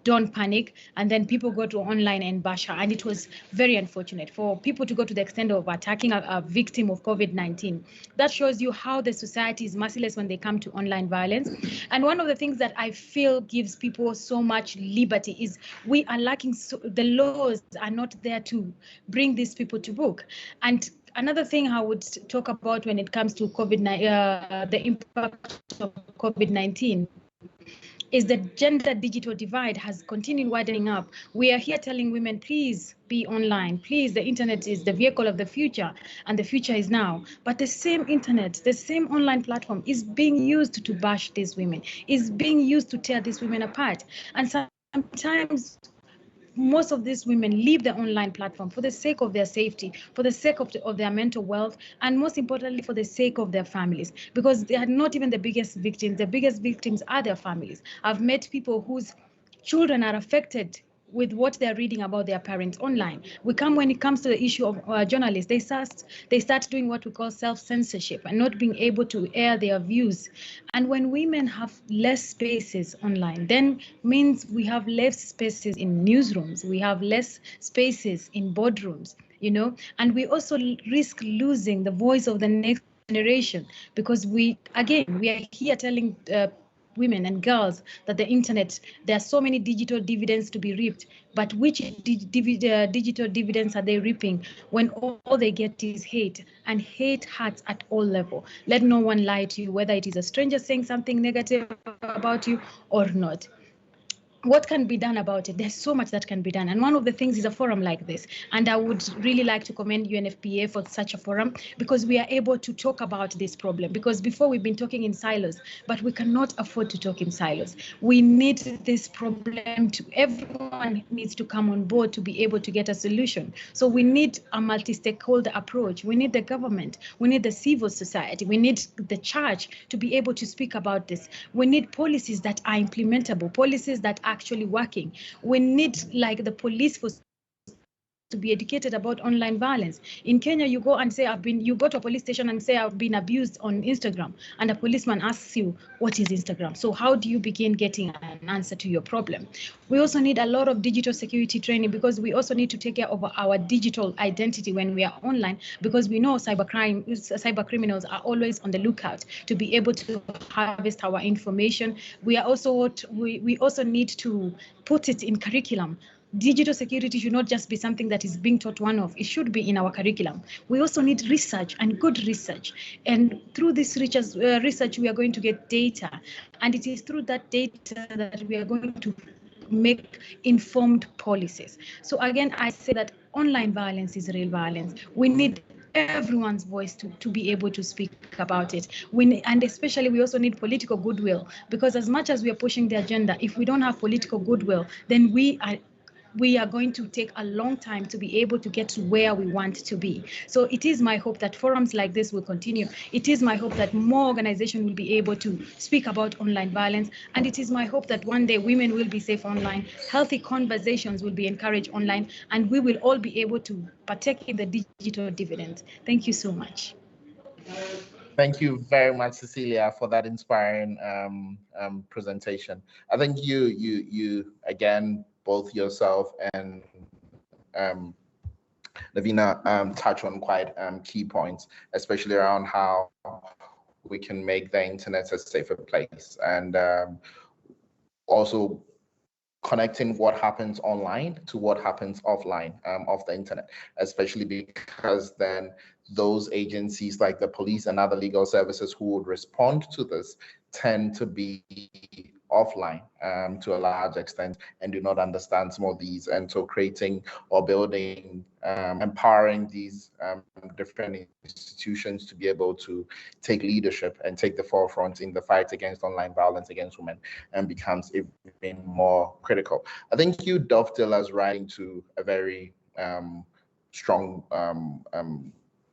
Don't panic. And then people go to online and bash her. And it was very unfortunate for people to go to the extent of attacking a victim of COVID-19. That shows you how the society is merciless when they come to online violence. And one of the things that I feel gives people so much liberty is we are lacking, the laws are not there to bring these people to book. And another thing I would talk about when it comes to the impact of COVID-19 is the gender digital divide has continued widening up. We are here telling women, please be online. Please, the internet is the vehicle of the future, and the future is now. But the same internet, the same online platform is being used to bash these women, is being used to tear these women apart. And sometimes most of these women leave the online platform for the sake of their safety, for the sake of their mental wealth, and most importantly, for the sake of their families, because they are not even the biggest victims. The biggest victims are their families. I've met people whose children are affected with what they're reading about their parents online. When it comes to the issue of journalists, they start doing what we call self-censorship and not being able to air their views. And when women have less spaces online, then means we have less spaces in newsrooms, we have less spaces in boardrooms, you know, and we also risk losing the voice of the next generation, because we are here telling women and girls that the internet, there are so many digital dividends to be reaped, but which digital dividends are they reaping when all they get is hate, and hate hurts at all level. Let no one lie to you, whether it is a stranger saying something negative about you or not. What can be done about it? There's so much that can be done. And one of the things is a forum like this. And I would really like to commend UNFPA for such a forum, because we are able to talk about this problem. Because before we've been talking in silos, but we cannot afford to talk in silos. We need this problem to, everyone needs to come on board to be able to get a solution. So we need a multi-stakeholder approach. We need the government, we need the civil society, we need the church to be able to speak about this. We need policies that are implementable, policies that are actually working. We need, like, the police force to be educated about online violence. In Kenya, you go and say, you go to a police station and say, I've been abused on Instagram, and a policeman asks you, what is Instagram? So how do you begin getting an answer to your problem? We also need a lot of digital security training, because we also need to take care of our digital identity when we are online, because we know cyber criminals are always on the lookout to be able to harvest our information. We also need to put it in curriculum. Digital security should not just be something that is being taught one-off. It should be in our curriculum. We also need research, and good research. And through this research, we are going to get data. And it is through that data that we are going to make informed policies. So again, I say that online violence is real violence. We need everyone's voice to be able to speak about it. And especially we also need political goodwill, because as much as we are pushing the agenda, if we don't have political goodwill, then we are going to take a long time to be able to get to where we want to be. So it is my hope that forums like this will continue. It is my hope that more organizations will be able to speak about online violence. And it is my hope that one day women will be safe online, healthy conversations will be encouraged online, and we will all be able to partake in the digital dividend. Thank you so much. Thank you very much, Cecilia, for that inspiring presentation. I think you again, both yourself and Navina touch on quite key points, especially around how we can make the internet a safer place, and also connecting what happens online to what happens offline of the internet, especially because then those agencies like the police and other legal services who would respond to this tend to be offline to a large extent and do not understand some of these. And so creating or building, empowering these different institutions to be able to take leadership and take the forefront in the fight against online violence against women becomes even more critical. I think you dovetail us right into a very strong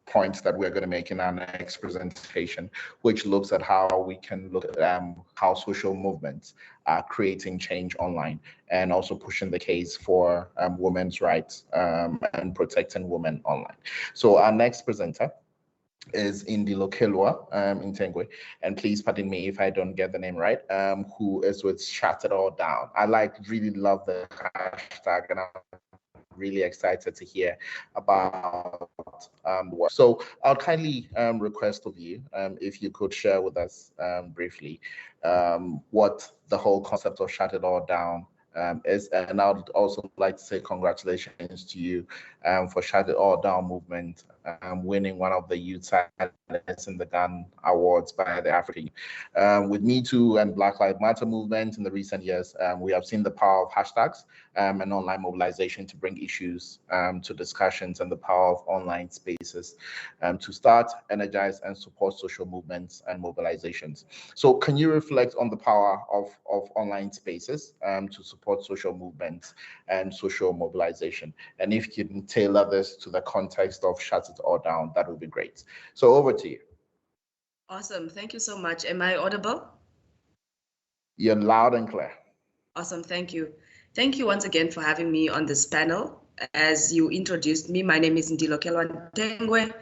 points that we're going to make in our next presentation, which looks at how we can look at how social movements are creating change online and also pushing the case for women's rights and protecting women online. So our next presenter is Indilokelwa Ntengwe, and please pardon me if I don't get the name right, who is with Shut It All Down. I really love the hashtag, and I'm really excited to hear about the work. So I'll kindly request of you, if you could share with us briefly what the whole concept of Shut It All Down is. And I would also like to say congratulations to you for Shut It All Down movement, winning one of the Youth Silence in the Gun Awards by the African Union. With Me Too and Black Lives Matter movement in the recent years, we have seen the power of hashtags and online mobilization to bring issues to discussions, and the power of online spaces to start, energize, and support social movements and mobilizations. So can you reflect on the power of online spaces to support social movements and social mobilization? And if you can tailor this to the context of Shut It All Down, that would be great. So over to you. Awesome. Thank you so much. Am I audible? You're loud and clear. Awesome. Thank you. Thank you once again for having me on this panel. As you introduced me, my name is Ndilokelwa Ntengwe.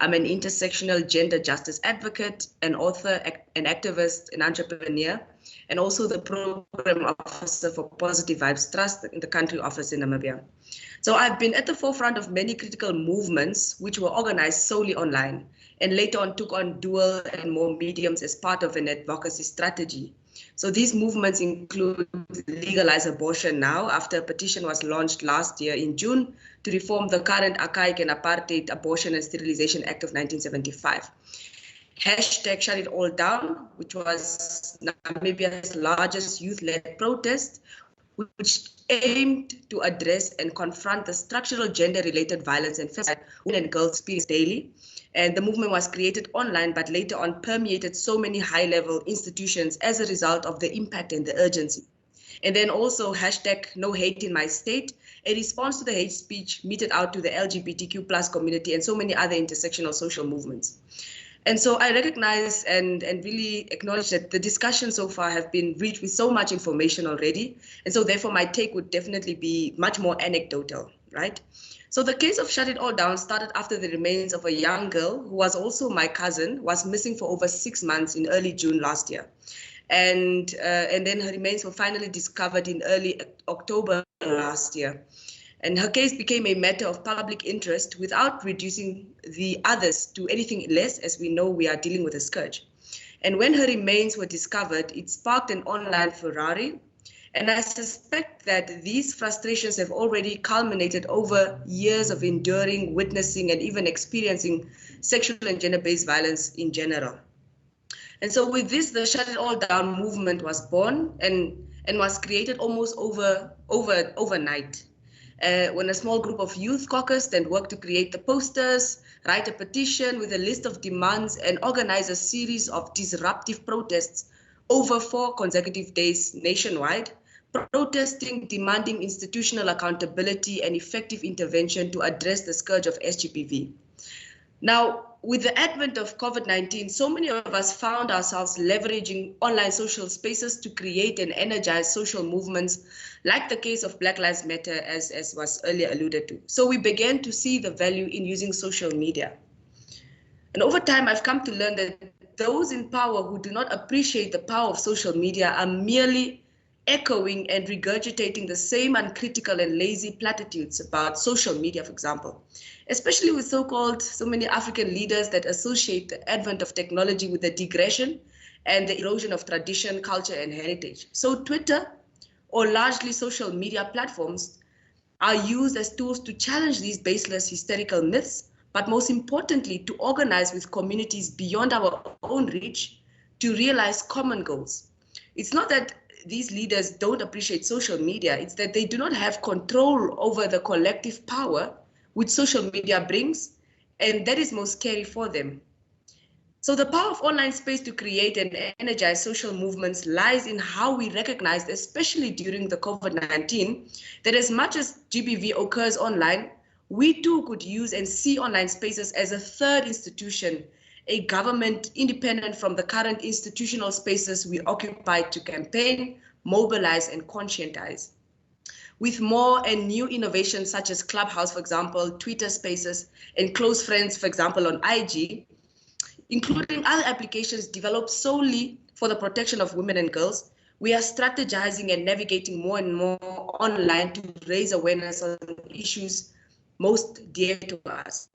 I'm an intersectional gender justice advocate, an author, an activist, an entrepreneur, and also the program officer for Positive Vibes Trust in the country office in Namibia. So I've been at the forefront of many critical movements which were organized solely online and later on took on dual and more mediums as part of an advocacy strategy. So these movements include Legalize Abortion Now, after a petition was launched last year in June to reform the current archaic and apartheid Abortion and Sterilization Act of 1975. Hashtag Shut It All Down, which was Namibia's largest youth-led protest, which aimed to address and confront the structural gender-related violence and femicide women and girls experience daily. And the movement was created online, but later on permeated so many high-level institutions as a result of the impact and the urgency. And then also hashtag No Hate in My State, a response to the hate speech meted out to the LGBTQ+ community and so many other intersectional social movements. And so I recognize and really acknowledge that the discussion so far have been rich with so much information already. And so therefore my take would definitely be much more anecdotal, right? So the case of Shut It All Down started after the remains of a young girl who was also my cousin, was missing for over 6 months in early June last year. And then her remains were finally discovered in early October last year. And her case became a matter of public interest without reducing the others to anything less, as we know we are dealing with a scourge. And when her remains were discovered, it sparked an online furore. And I suspect that these frustrations have already culminated over years of enduring, witnessing, and even experiencing sexual and gender-based violence in general. And so with this, the Shut It All Down movement was born and was created almost overnight. When a small group of youth caucused and worked to create the posters, write a petition with a list of demands, and organize a series of disruptive protests over 4 consecutive days nationwide, protesting, demanding institutional accountability and effective intervention to address the scourge of SGBV. Now, with the advent of COVID-19, so many of us found ourselves leveraging online social spaces to create and energize social movements, like the case of Black Lives Matter, as was earlier alluded to. So we began to see the value in using social media. And over time, I've come to learn that those in power who do not appreciate the power of social media are merely echoing and regurgitating the same uncritical and lazy platitudes about social media, for example, especially with so many African leaders that associate the advent of technology with the digression and the erosion of tradition, culture, and heritage. So Twitter, or largely social media platforms, are used as tools to challenge these baseless hysterical myths, but most importantly, to organize with communities beyond our own reach to realize common goals. It's not that these leaders don't appreciate social media, it's that they do not have control over the collective power which social media brings, and that is most scary for them. So the power of online space to create and energize social movements lies in how we recognize, especially during the COVID-19, that as much as GBV occurs online, we too could use and see online spaces as a third institution, a government independent from the current institutional spaces we occupy to campaign, mobilize, and conscientize. With more and new innovations such as Clubhouse, for example, Twitter Spaces, and Close Friends, for example, on IG, including other applications developed solely for the protection of women and girls, we are strategizing and navigating more and more online to raise awareness on issues most dear to us.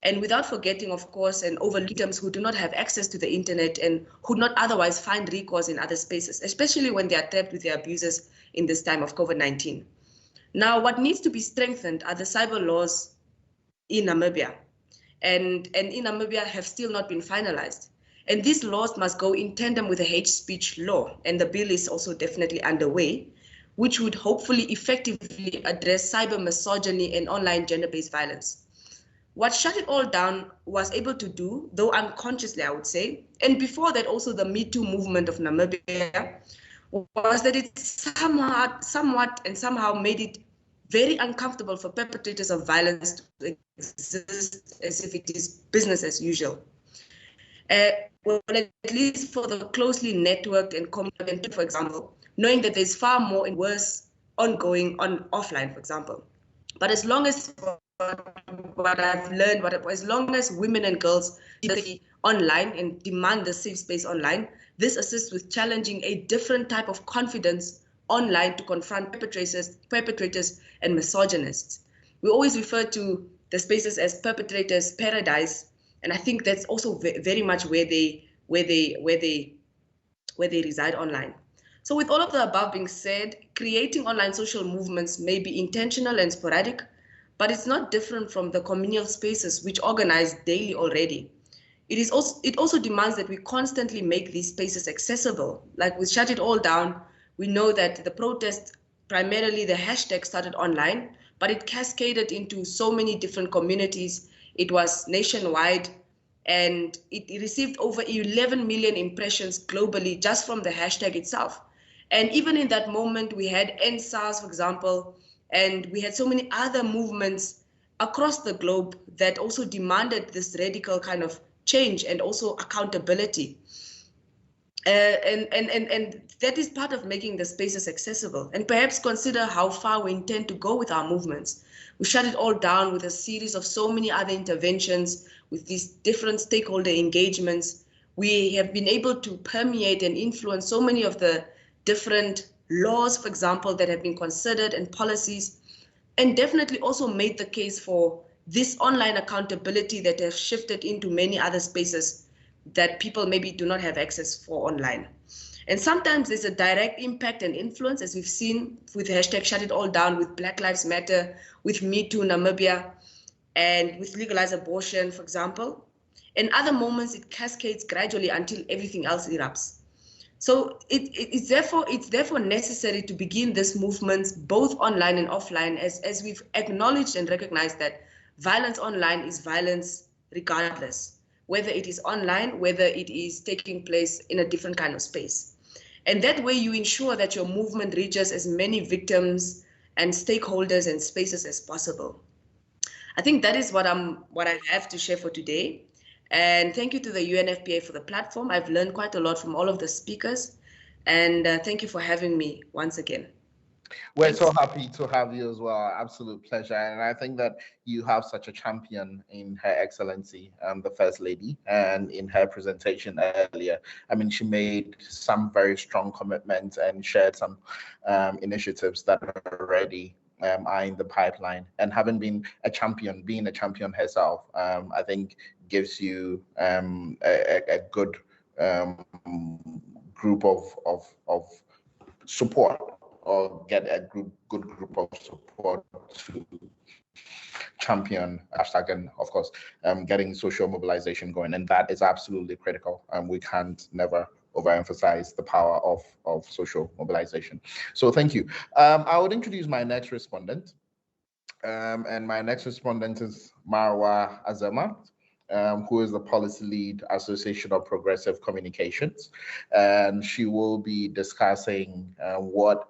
And without forgetting, of course, and overlooking victims who do not have access to the internet and who not otherwise find recourse in other spaces, especially when they are trapped with their abusers in this time of COVID-19. Now, what needs to be strengthened are the cyber laws in Namibia, and in Namibia have still not been finalized. And these laws must go in tandem with the hate speech law, and the bill is also definitely underway, which would hopefully effectively address cyber misogyny and online gender-based violence. What Shut It All Down was able to do, though unconsciously, I would say, and before that also the Me Too movement of Namibia, was that it somewhat and somehow made it very uncomfortable for perpetrators of violence to exist as if it is business as usual. Well, at least for the closely networked and community, for example, knowing that there's far more and worse ongoing on offline, for example. But as long as what I've learned, as long as women and girls online and demand the safe space online, this assists with challenging a different type of confidence online to confront perpetrators and misogynists. We always refer to the spaces as perpetrators' paradise, and I think that's also very much where they reside online. So with all of the above being said, creating online social movements may be intentional and sporadic, but it's not different from the communal spaces which organize daily already. It also demands that we constantly make these spaces accessible. Like with Shut It All Down, we know that the protest, primarily the hashtag, started online, but it cascaded into so many different communities. It was nationwide, and it received over 11 million impressions globally just from the hashtag itself. And even in that moment, we had NSAS, for example, and we had so many other movements across the globe that also demanded this radical kind of change and also accountability. And that is part of making the spaces accessible, and perhaps consider how far we intend to go with our movements. We shut it all down with a series of so many other interventions, with these different stakeholder engagements. We have been able to permeate and influence so many of the different laws, for example, that have been considered, and policies, and definitely also made the case for this online accountability that has shifted into many other spaces that people maybe do not have access for online. And sometimes there's a direct impact and influence, as we've seen with hashtag Shut It All Down, with Black Lives Matter, with Me Too Namibia, and with legalized abortion, for example. In other moments, it cascades gradually until everything else erupts. So it's therefore necessary to begin this movement both online and offline, as we've acknowledged and recognized that violence online is violence regardless, whether it is online, whether it is taking place in a different kind of space. And that way you ensure that your movement reaches as many victims and stakeholders and spaces as possible. I think that is what I have to share for today. And thank you to the UNFPA for the platform. I've learned quite a lot from all of the speakers. And thank you for having me once again. We're so happy to have you as well. Absolute pleasure. And I think that you have such a champion in Her Excellency, the First Lady, and in her presentation earlier. I mean, she made some very strong commitments and shared some initiatives that are already are in the pipeline. And having been a champion, being a champion herself, I think gives you a good group of support, or get a good group of support to champion hashtag, and of course getting social mobilization going, and that is absolutely critical. We can't never overemphasize the power of social mobilization. So thank you. I would introduce my next respondent, and my next respondent is Marwa Azema, who is the policy lead, Association of Progressive Communications, and she will be discussing what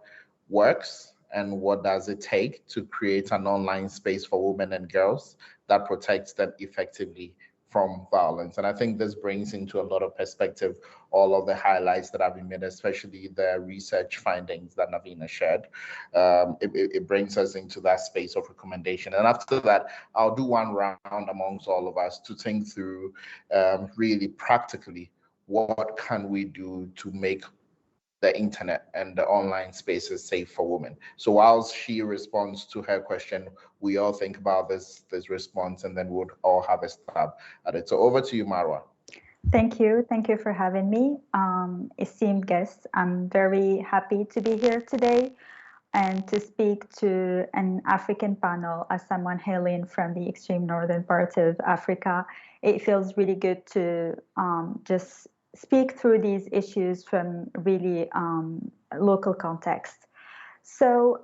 works and what does it take to create an online space for women and girls that protects them effectively from violence. And I think this brings into a lot of perspective all of the highlights that have been made, especially the research findings that Navina shared. It brings us into that space of recommendation. And after that, I'll do one round amongst all of us to think through really practically what can we do to make the internet and the online spaces safe for women. So whilst she responds to her question, we all think about this response, and then we'll all have a stab at it. So over to you, Marwa. Thank you for having me. Esteemed guests, I'm very happy to be here today and to speak to an African panel. As someone hailing from the extreme northern part of Africa, it feels really good to just speak through these issues from really local context. So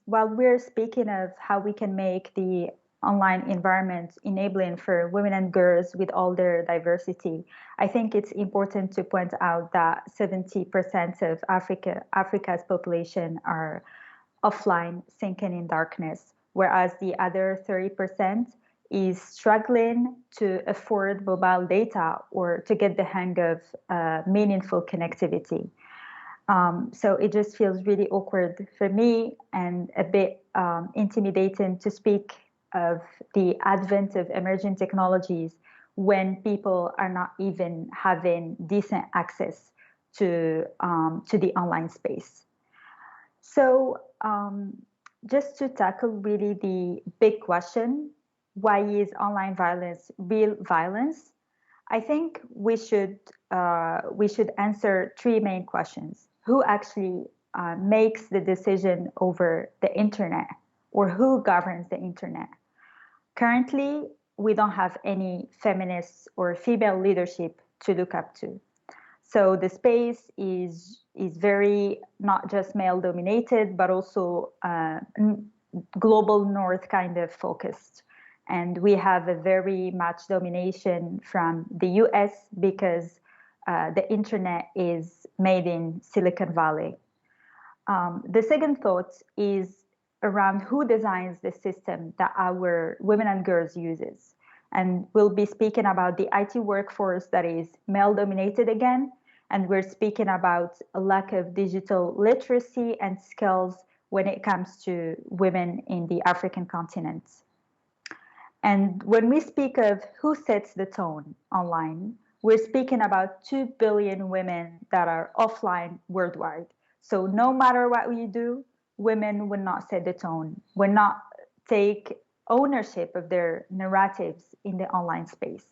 while we're speaking of how we can make the online environment enabling for women and girls with all their diversity, I think it's important to point out that 70% of Africa's population are offline, sinking in darkness, whereas the other 30% is struggling to afford mobile data or to get the hang of meaningful connectivity. So it just feels really awkward for me and a bit intimidating to speak of the advent of emerging technologies when people are not even having decent access to the online space. So just to tackle really the big question, why is online violence real violence? I think we should answer three main questions. Who actually makes the decision over the internet, or who governs the internet? Currently, we don't have any feminists or female leadership to look up to. So the space is very not just male dominated, but also global north kind of focused. And we have a very much domination from the US because the internet is made in Silicon Valley. The second thought is around who designs the system that our women and girls uses. And we'll be speaking about the IT workforce that is male dominated again. And we're speaking about a lack of digital literacy and skills when it comes to women in the African continent. And when we speak of who sets the tone online, we're speaking about 2 billion women that are offline worldwide. So no matter what we do, women will not set the tone, will not take ownership of their narratives in the online space.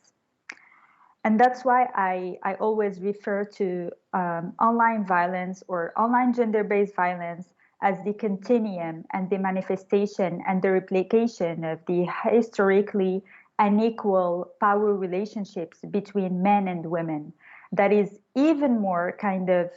And that's why I always refer to online violence or online gender-based violence as the continuum and the manifestation and the replication of the historically unequal power relationships between men and women. That is even more kind of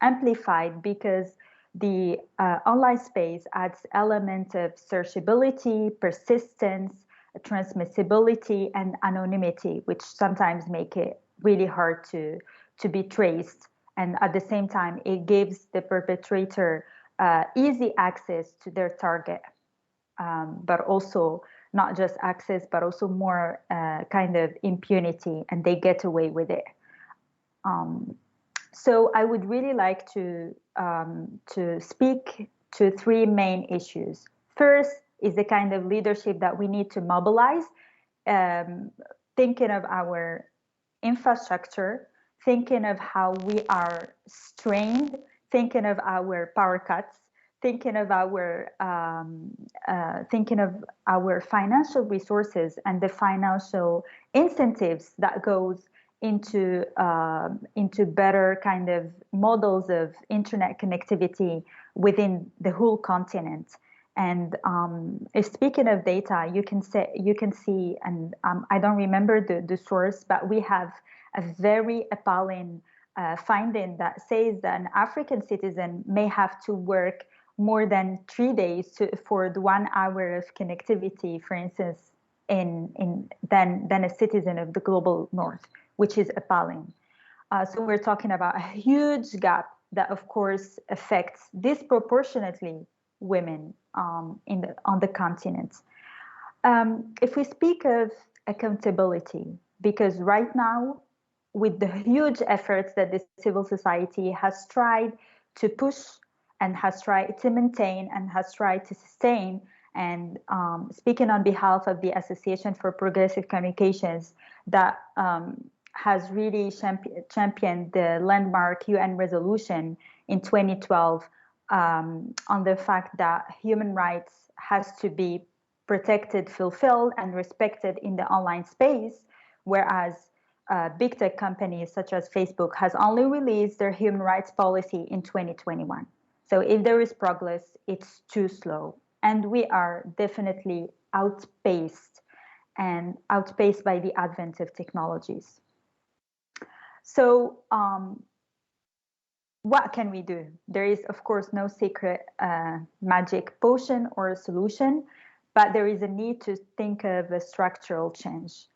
amplified because the online space adds elements of searchability, persistence, transmissibility, and anonymity, which sometimes make it really hard to be traced. And at the same time, it gives the perpetrator easy access to their target, but also not just access, but also more kind of impunity, and they get away with it. So I would really like to speak to three main issues. First is the kind of leadership that we need to mobilize, thinking of our infrastructure, thinking of how we are strained, thinking of our power cuts, thinking of our financial resources and the financial incentives that goes into better kind of models of internet connectivity within the whole continent. And speaking of data, you can see, and I don't remember the source, but we have a very appalling finding that says that an African citizen may have to work more than 3 days for the 1 hour of connectivity, for instance, than a citizen of the global north, which is appalling. So we're talking about a huge gap that, of course, affects disproportionately women on the continent. If we speak of accountability, because right now, with the huge efforts that the civil society has tried to push and has tried to maintain and has tried to sustain, and speaking on behalf of the Association for Progressive Communications that has really championed the landmark UN resolution in 2012 on the fact that human rights has to be protected, fulfilled, and respected in the online space, whereas big tech companies such as Facebook has only released their human rights policy in 2021. So if there is progress, it's too slow. And we are definitely outpaced by the advent of technologies. So what can we do? There is, of course, no secret magic potion or solution, but there is a need to think of a structural change.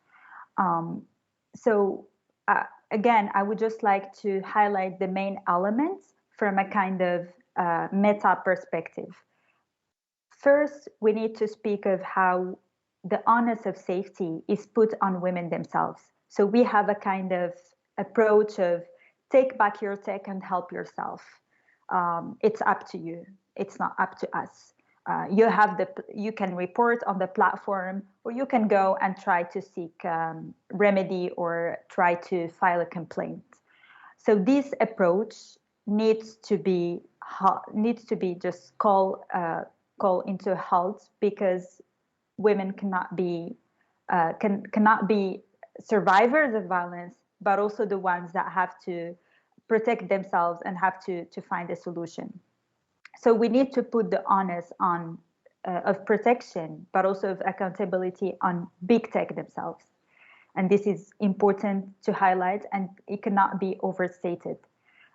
Again, I would just like to highlight the main elements from a kind of meta perspective. First, we need to speak of how the onus of safety is put on women themselves. So we have a kind of approach of take back your tech and help yourself. It's up to you. It's not up to us. you can report on the platform, or you can go and try to seek remedy or try to file a complaint. So this approach needs to be just call into a halt, because women cannot be survivors of violence, but also the ones that have to protect themselves and have to find a solution. So we need to put the onus on of protection, but also of accountability on big tech themselves. And this is important to highlight, and it cannot be overstated.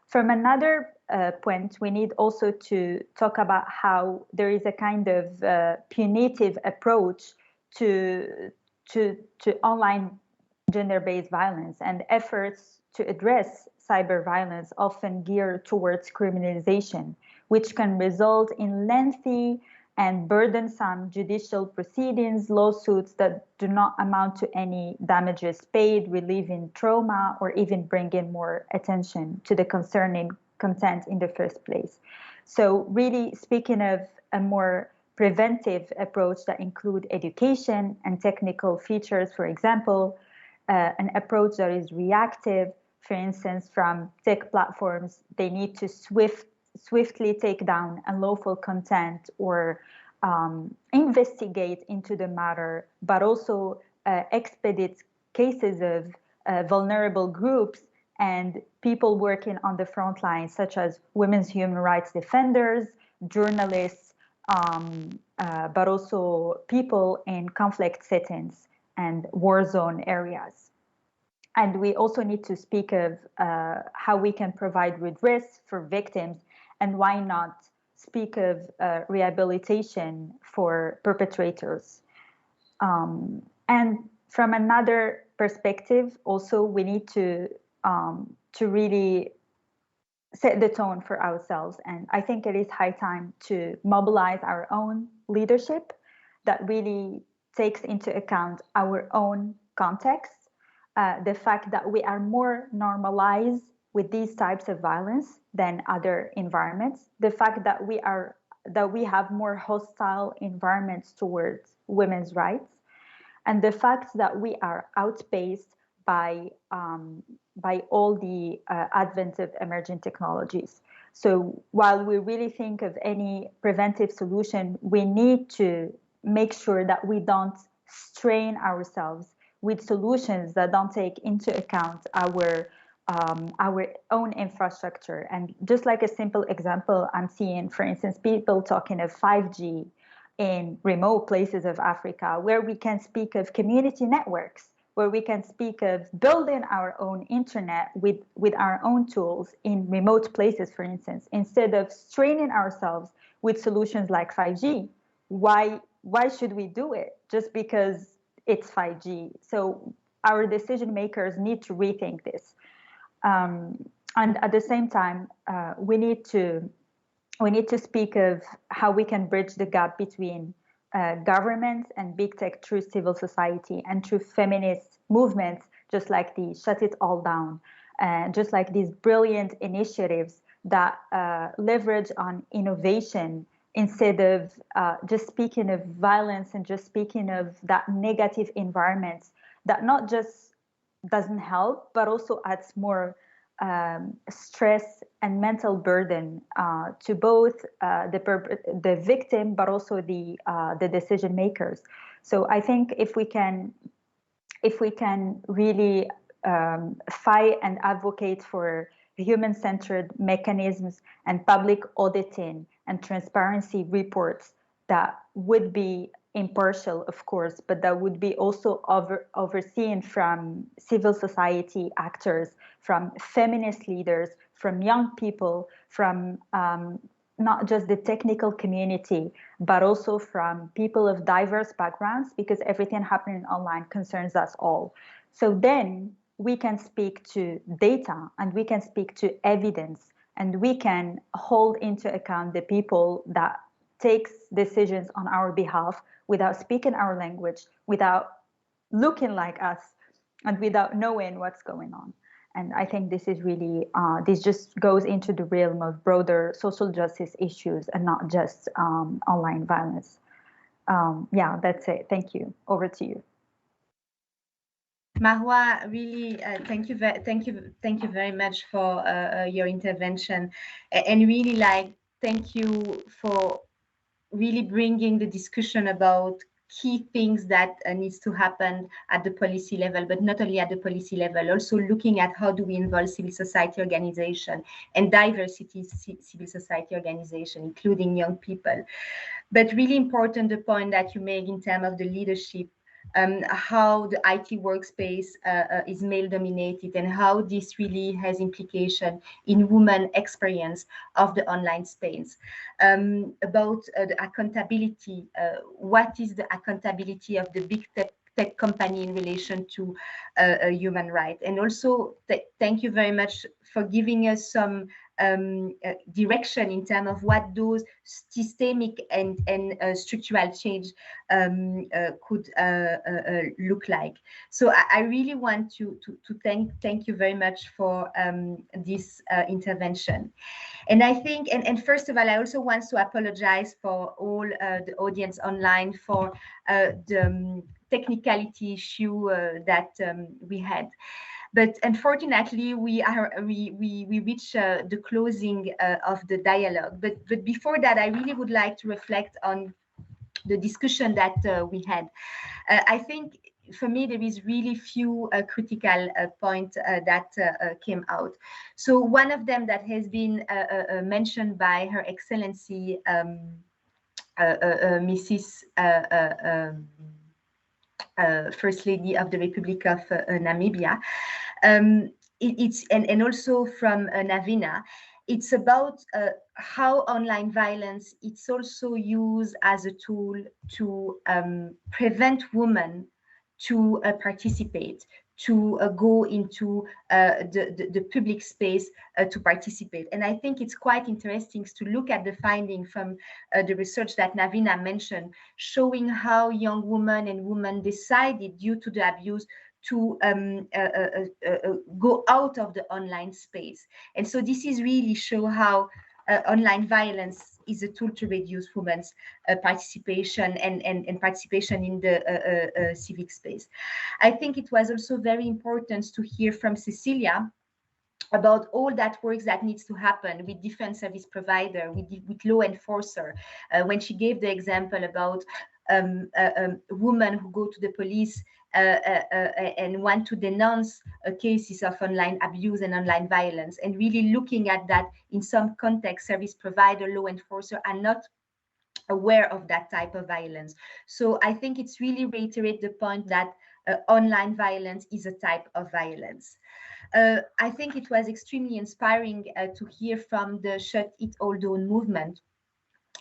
From another point, we need also to talk about how there is a kind of punitive approach to online gender-based violence, and efforts to address cyber violence often geared towards criminalization, which can result in lengthy and burdensome judicial proceedings, lawsuits that do not amount to any damages paid, relieving trauma, or even bringing more attention to the concerning content in the first place. So really, speaking of a more preventive approach that include education and technical features, for example, an approach that is reactive, for instance, from tech platforms, they need to swiftly take down unlawful content or investigate into the matter, but also expedite cases of vulnerable groups and people working on the front lines, such as women's human rights defenders, journalists, but also people in conflict settings and war zone areas. And we also need to speak of how we can provide redress for victims, and why not speak of rehabilitation for perpetrators. And from another perspective, also, we need to really set the tone for ourselves. And I think it is high time to mobilize our own leadership that really takes into account our own context, the fact that we are more normalized with these types of violence than other environments, the fact that we have more hostile environments towards women's rights, and the fact that we are outpaced by all the advent of emerging technologies. So while we really think of any preventive solution, we need to make sure that we don't strain ourselves with solutions that don't take into account our own infrastructure. And just like a simple example, I'm seeing, for instance, people talking of 5G in remote places of Africa, where we can speak of community networks, where we can speak of building our own internet with our own tools in remote places, for instance, instead of straining ourselves with solutions like 5G. Why should we do it just because it's 5G? So our decision makers need to rethink this. And at the same time, we need to speak of how we can bridge the gap between governments and big tech through civil society and through feminist movements, just like the Shut It All Down, just like these brilliant initiatives that leverage on innovation instead of just speaking of violence and just speaking of that negative environment that not just doesn't help, but also adds more stress and mental burden to both the victim, but also the decision makers. So I think if we can really fight and advocate for human-centered mechanisms and public auditing and transparency reports that would be impartial, of course, but that would be also overseen from civil society actors, from feminist leaders, from young people, from not just the technical community, but also from people of diverse backgrounds, because everything happening online concerns us all. So then we can speak to data, and we can speak to evidence, and we can hold into account the people that takes decisions on our behalf without speaking our language, without looking like us, and without knowing what's going on. And I think this is really, this just goes into the realm of broader social justice issues and not just online violence. Yeah, that's it. Thank you. Over to you. Marwa, really, thank you very much for your intervention, and really thank you for really bringing the discussion about key things that needs to happen at the policy level, but not only at the policy level, also looking at how do we involve civil society organization and diversity civil society organization, including young people. But really important the point that you make in terms of the leadership, how the IT workspace is male dominated and how this really has implication in women experience of the online space. About the accountability, what is the accountability of the big tech company in relation to human rights? And also thank you very much for giving us some direction in terms of what those systemic and structural change could look like. So I really want to thank you very much for this intervention. And I think, and first of all, I also want to apologize for all the audience online for the technicality issue that we had. But unfortunately, we reach the closing of the dialogue. But before that, I really would like to reflect on the discussion that we had. I think for me, there is really few critical points that came out. So one of them that has been mentioned by Her Excellency, Mrs. First Lady of the Republic of Namibia, and also from Navina, it's about how online violence, it's also used as a tool to prevent women to participate, to go into the public space to participate. And I think it's quite interesting to look at the finding from the research that Navina mentioned, showing how young women and women decided due to the abuse to go out of the online space. And so this is really show how online violence is a tool to reduce women's participation and participation in the civic space. I think it was also very important to hear from Cecilia about all that work that needs to happen with different service provider, with law enforcer, when she gave the example about women who go to the police and want to denounce cases of online abuse and online violence, and really looking at that in some context, service provider, law enforcer are not aware of that type of violence. So I think it's really reiterate the point that online violence is a type of violence. I think it was extremely inspiring to hear from the Shut It All Down movement,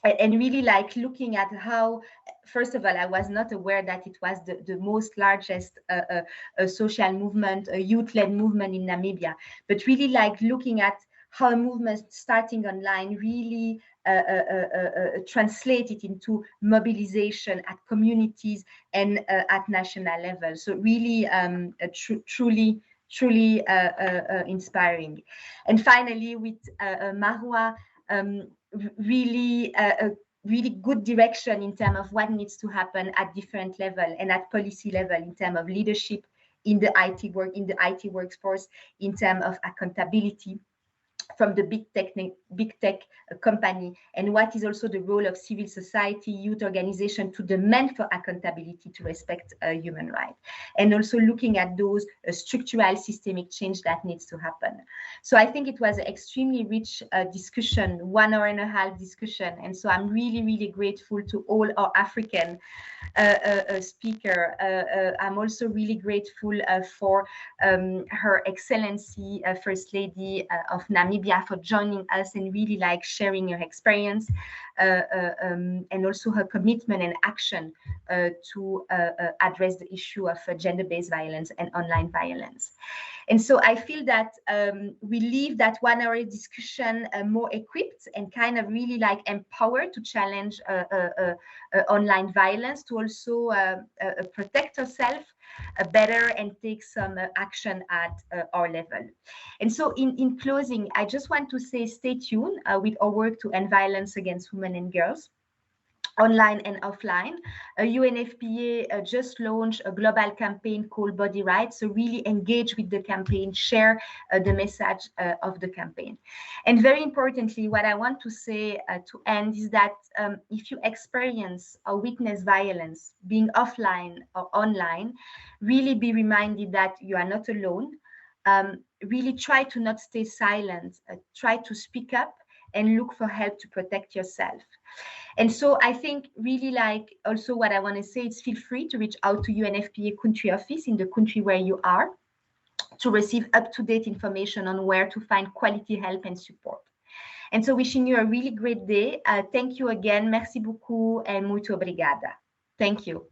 and really looking at how, first of all, I was not aware that it was the most largest social movement, a youth-led movement in Namibia, but really looking at how a movement starting online really translated into mobilization at communities and at national level. So really truly inspiring. And finally, with Marwa, really good direction in terms of what needs to happen at different level and at policy level in terms of leadership in the IT workforce, in terms of accountability from the big tech company, and what is also the role of civil society, youth organization to demand for accountability to respect human rights, and also looking at those structural systemic change that needs to happen. So I think it was an extremely rich discussion, 1.5 hour discussion, and so I'm really grateful to all our African speaker. I'm also really grateful for Her Excellency First Lady of Namibia for joining us and really sharing her experience and also her commitment and action to address the issue of gender-based violence and online violence. And so I feel that we leave that 1 hour discussion more equipped and kind of really empowered to challenge online violence, to also protect ourselves better and take some action at our level. And so in closing, I just want to say stay tuned with our work to end violence against women and girls, online and offline. UNFPA just launched a global campaign called Body Rights, so really engage with the campaign, share the message of the campaign. And very importantly, what I want to say to end is that if you experience or witness violence, being offline or online, really be reminded that you are not alone. Really try to not stay silent, try to speak up and look for help to protect yourself. And so I think really like also what I want to say is feel free to reach out to UNFPA country office in the country where you are to receive up-to-date information on where to find quality help and support. And so wishing you a really great day. Thank you again. Merci beaucoup and muito obrigada. Thank you.